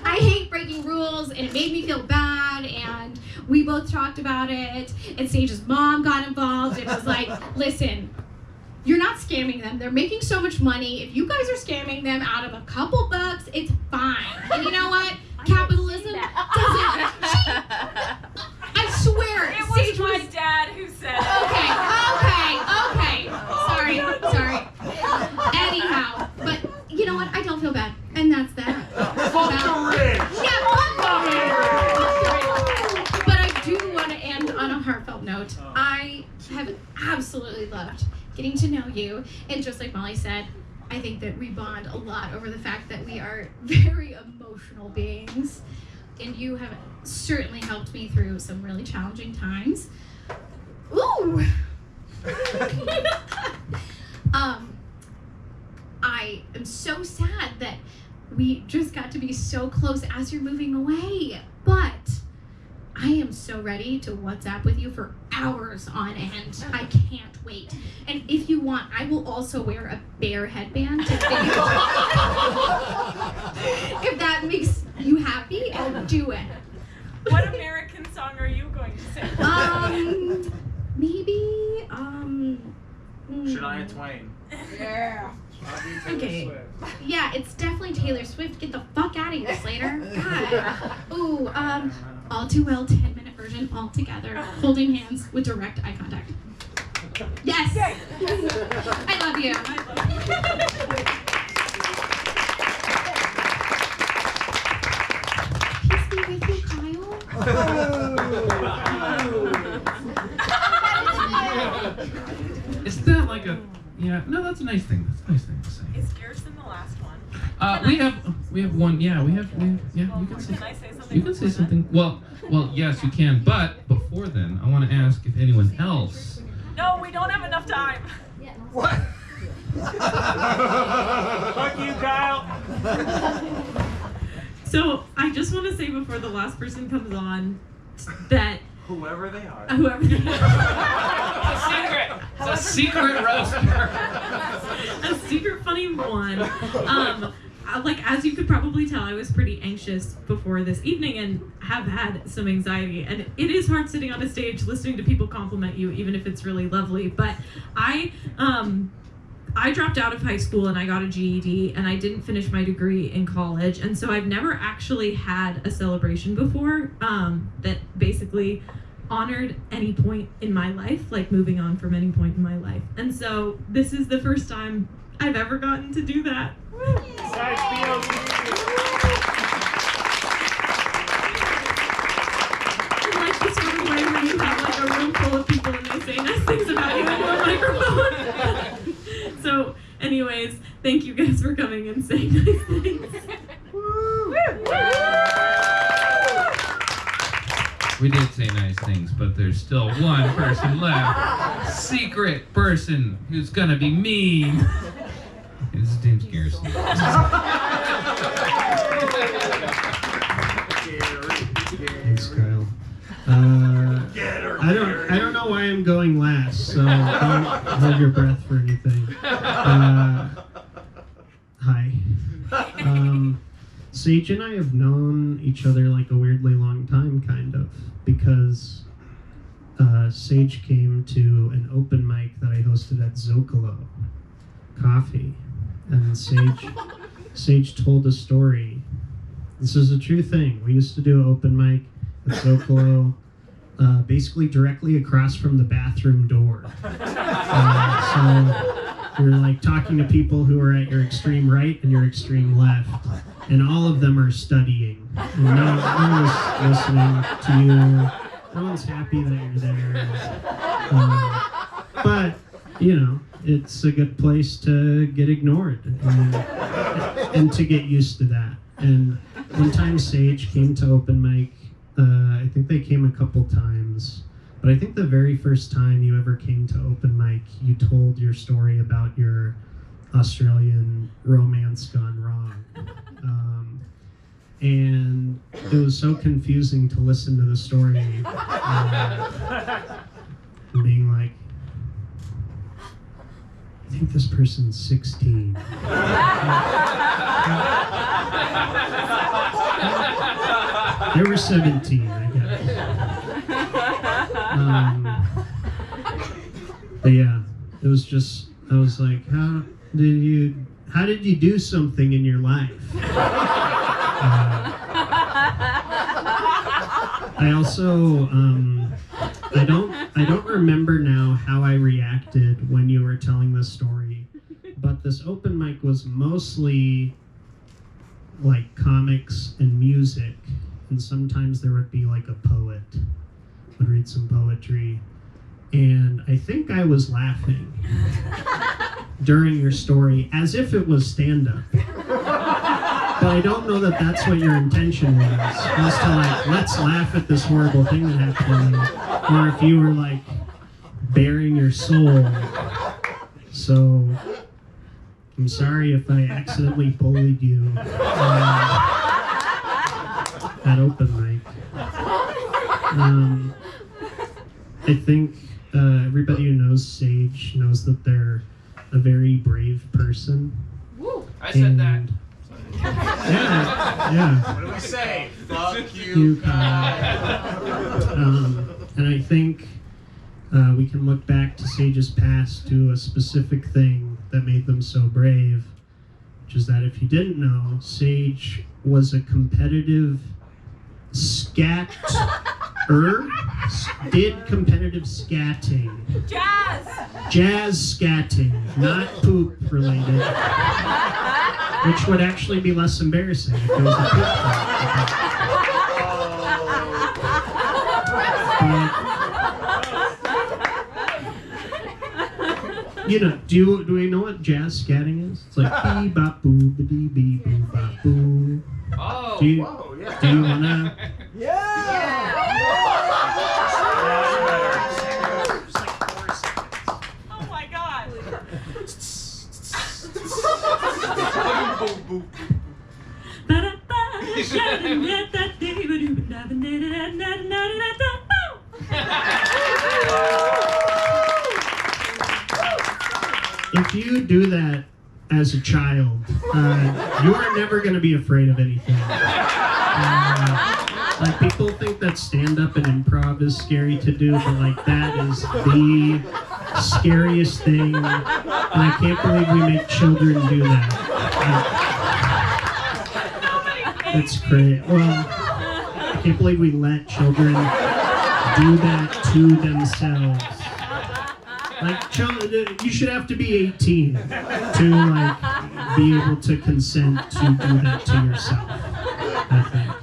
I hate breaking rules, and it made me feel bad. And we both talked about it. And Sage's mom got involved. It was like, listen. You're not scamming them. They're making so much money. If you guys are scamming them out of a couple bucks, it's fine. And you know what? Capitalism doesn't. I swear. It was my dad who said it. Okay. Sorry. Anyhow, but you know what? I don't feel bad. And that's that. Fuck the rich. Yeah, fuck the rich. But I do want to end on a heartfelt note. I have absolutely loved getting to know you, and just like Molly said, I think that we bond a lot over the fact that we are very emotional beings, and you have certainly helped me through some really challenging times. Ooh! I am so sad that we just got to be so close as you're moving away, but I am so ready to WhatsApp with you for hours on end. I can't wait. And if you want, I will also wear a bear headband to if that makes you happy, I'll do it. What American song are you going to sing? Maybe, Shania Twain. Yeah. Okay. Yeah, it's definitely Taylor Swift. Get the fuck out of here, Slater. God. Ooh, All Too Well 10-minute version all together, holding hands with direct eye contact. Yes. I love you. Peace be with you, Kyle. Is that like a? Yeah. No, that's a nice thing. That's a nice thing to say. Is yours in the last one? We have one. Yeah, we have. Yeah, you can say. Can I say something? You can say something. Well, yes, you can. But before then, I want to ask if anyone else. No, we don't have enough time. What? Fuck you, Kyle. So I just want to say before the last person comes on that Whoever they are. whoever they It's a secret roast. a secret funny one. Like, as you could probably tell, I was pretty anxious before this evening and have had some anxiety. And it is hard sitting on a stage listening to people compliment you, even if it's really lovely. But I dropped out of high school and I got a GED, and I didn't finish my degree in college. And so I've never actually had a celebration before that basically honored any point in my life, like moving on from any point in my life. And so this is the first time I've ever gotten to do that. And like the sort of way where you have like a room full of people and they say nice things about you into a microphone. So anyways, thank you guys for coming and saying nice things. We did say nice things, but there's still one person left. Secret person who's gonna be mean. This is James Garrison. Thanks, Kyle. I don't know why I'm going last, so don't hold your breath for anything. Hi. Sage and I have known each other like a weirdly long time, kind of, because Sage came to an open mic that I hosted at Zocalo Coffee, and Sage told a story. This is a true thing. We used to do an open mic at Zocalo, basically directly across from the bathroom door. So you're like talking to people who are at your extreme right and your extreme left, and all of them are studying. And no one's listening to you. No one's happy that you're there. But, you know, it's a good place to get ignored and to get used to that. And one time Sage came to open mic. I think they came a couple times, but I think the very first time you ever came to open mic, you told your story about your Australian romance gone wrong. And it was so confusing to listen to the story, being like, I think this person's 16. They were 17, I guess. But yeah, it was just, I was like, how did you do something in your life? I also, I don't remember now how I reacted when you were telling this story, but this open mic was mostly like comics and music, and sometimes there would be like a poet would read some poetry, and I think I was laughing during your story as if it was stand-up. But I don't know that that's what your intention was to like, let's laugh at this horrible thing that happened, or if you were like bearing your soul. So I'm sorry if I accidentally bullied you at open mic. I think everybody who knows Sage knows that they're a very brave person. I said that. Yeah. What do we say? Fuck you, And I think we can look back to Sage's past to a specific thing that made them so brave, which is that if you didn't know, Sage was a competitive did competitive scatting. Jazz scatting, not poop related. Which would actually be less embarrassing if it was a poop You know, do we know what jazz scatting is? It's like bee bop boo ba dee bee boo bop boo. Oh, do you wanna? Oh my god. If you do that as a child, you are never going to be afraid of anything. Like, people think that stand-up and improv is scary to do, but like, that is the scariest thing, and I can't believe we make children do that. That's great. Well, I can't believe we let children do that to themselves. Like, you should have to be 18 to like be able to consent to do that to yourself, I think.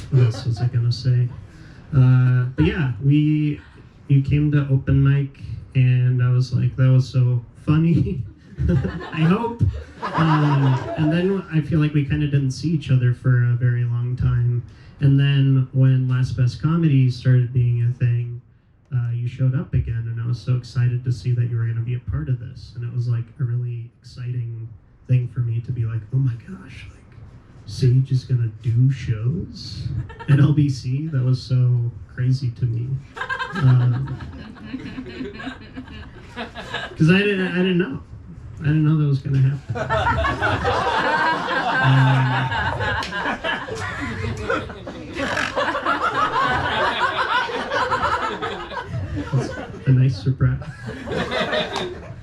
What else was I gonna say? But yeah, you came to open mic, and I was like, that was so funny. I hope. And then I feel like we kind of didn't see each other for a very long time. And then when Last Best Comedy started being a thing, you showed up again, and I was so excited to see that you were going to be a part of this. And it was like a really exciting thing for me to be like, oh my gosh, like Sage is going to do shows at LBC. That was so crazy to me. Because I didn't know. I didn't know that was going to happen. A nice surprise.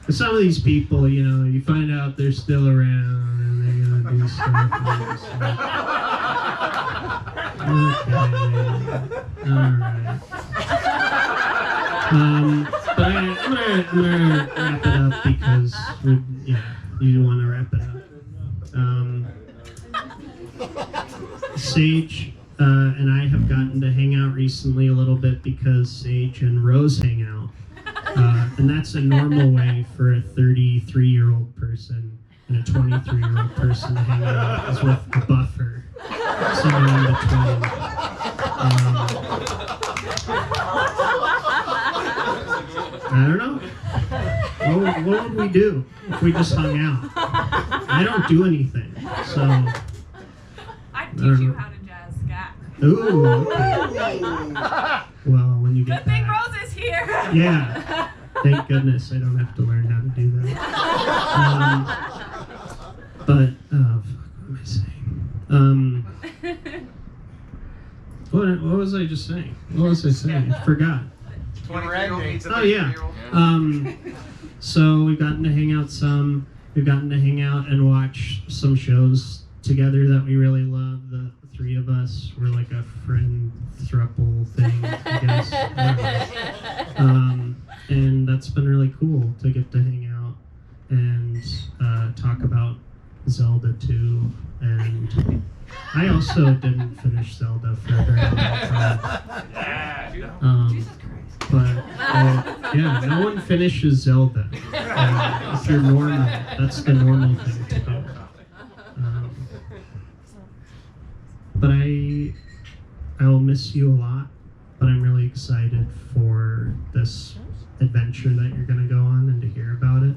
But some of these people, you know, you find out they're still around and they're going to do stuff. Okay. Alright. But I'm gonna wrap it up because you want to wrap it up. Sage and I have gotten to hang out recently a little bit because Sage and Rose hang out, and that's a normal way for a 33-year-old person and a 23-year-old person to hang out, is with a buffer, somewhere in between. I don't know. What would we do if we just hung out? I don't do anything, so. I'd teach you how to jazz scat. Ooh, okay. Well, when you get Good thing back. Rose is here. Yeah. Thank goodness I don't have to learn how to do that. But, oh, fuck, what am I saying? What was I just saying? What was I saying? I forgot. 20-year-old meets a Oh yeah. 33-year-old. So we've gotten to hang out some. We've gotten to hang out and watch some shows together that we really love. The three of us were like a friend throuple thing, I guess. And that's been really cool to get to hang out and talk about Zelda 2. And I also didn't finish Zelda for a very long time. But yeah, no one finishes Zelda. If you're normal, that's the normal thing to do. But I will miss you a lot. But I'm really excited for this adventure that you're gonna go on and to hear about it.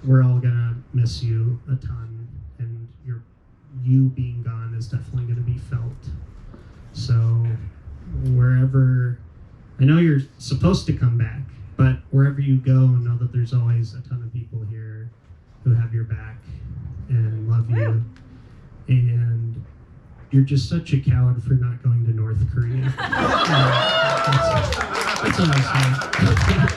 We're all gonna miss you a ton, and you being gone is definitely going to be felt. So wherever, I know you're supposed to come back, but wherever you go, know that there's always a ton of people here who have your back and love you. And you're just such a coward for not going to North Korea. That's what I was saying.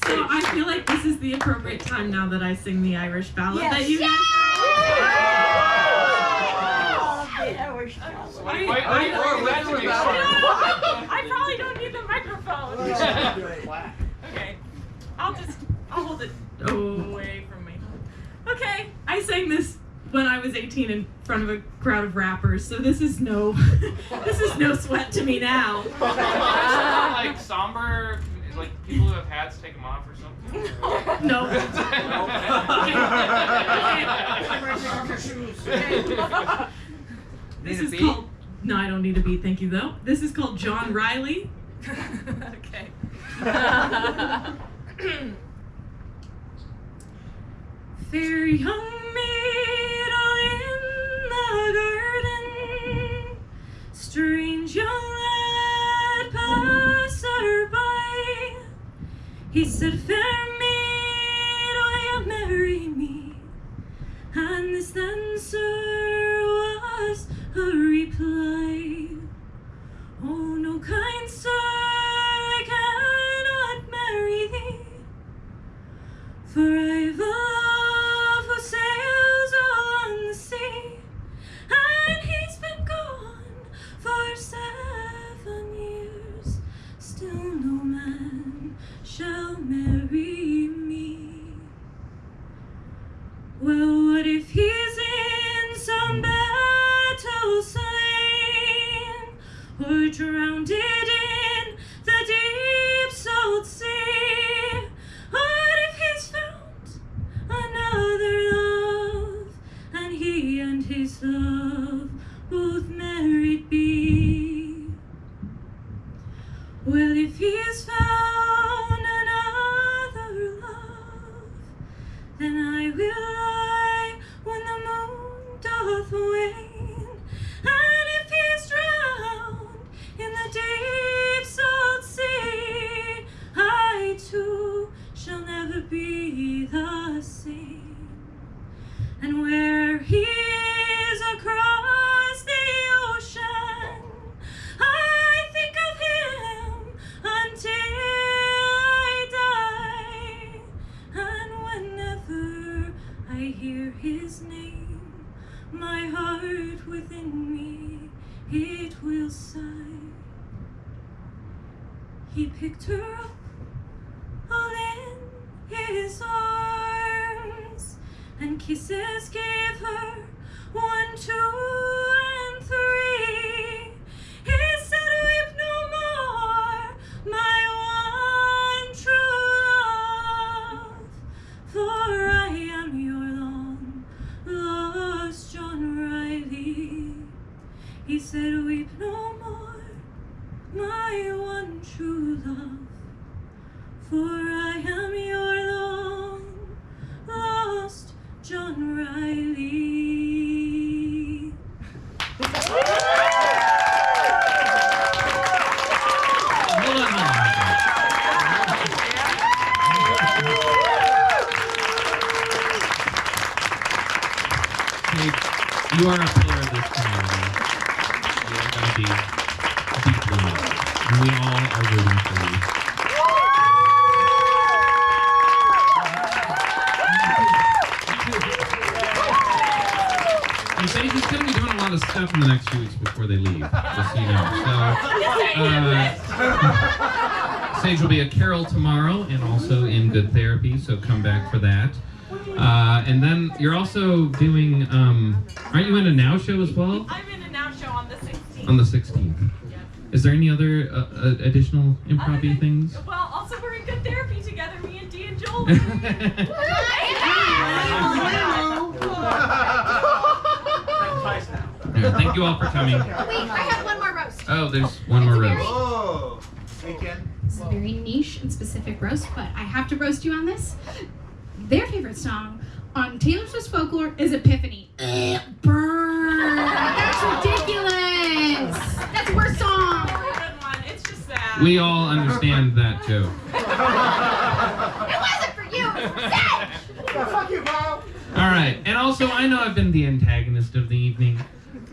So I feel like this is the appropriate time now that I sing the Irish ballad that you I probably don't need the microphone. Okay. I'll hold it away from me. Okay. I sang this when I was 18 in front of a crowd of rappers, so this is no sweat to me now. Like somber, like people who have hats take them off or something? No. This is called. No, I don't need a beat, thank you though. This is called John Riley. Okay. Fair young maid all in the garden, strange young lad passed her by. He said, fair maid, will you marry me? And this then, sir, was her reply. Oh, no, kind sir, I cannot marry thee, for I've a love who sails all on the sea, and he's been gone for 7 years. Still no man shall marry me. Well, what if he's in some battle slain, or drowned in the deep salt sea? What if he's found another love, and he and his love both married be? Well, if he's found another love, then I will lie when the moon doth wane. And if he's drowned in the deep salt sea, I too shall never be the same. And where he is across the ocean, I think of him until I die. And whenever I hear his name, my heart within me, it will sigh. He picked her up all in his arms, and kisses gave her 1, 2, and 3. He said, weep no more, my one true love, for I am your long lost John Riley. He said, weep no more, my one true love, for I am your long lost John Riley. You are a pillar of this community. You are going to be deeply missed. And we all are rooting for you. And Sage is going to be doing a lot of stuff in the next few weeks before they leave, just so you know. So, Sage will be at Carol tomorrow and also in Good Therapy, so come back for that. And then you're also doing, aren't you in a Now show as well? I'm in a Now show on the 16th. On the 16th. Yep. Is there any other additional improv-y things? Well, also we're in Good Therapy together, me and Dee and Joel. Yeah, thank you all for coming. Wait, I have one more roast. Oh, there's one more roast. Oh. Hey, Ken. This is a very niche and specific roast, but I have to roast you on this. Their favorite song on Taylor Swift's Folklore is Epiphany. Burn! That's ridiculous! That's the worst song! It's just sad. We all understand that joke. It wasn't for you! It was Sage! Yeah, fuck you, Kyle. All right, and also I know I've been the antagonist of the evening,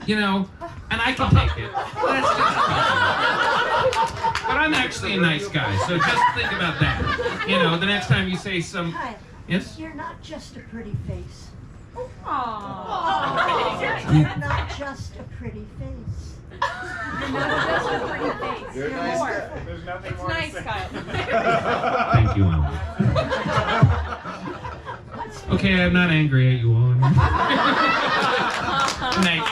you know, and I can take it. That's just but I'm actually a nice guy, so just think about that. You know, the next time you say some. Kyle, Yes? you're not just a pretty face. Aww. You're not just a pretty face. You're not just a pretty face. You're a nice guy. There's nothing It's more nice, to say. Kyle. Thank you, Alan. Okay, I'm not angry at you all. Nice.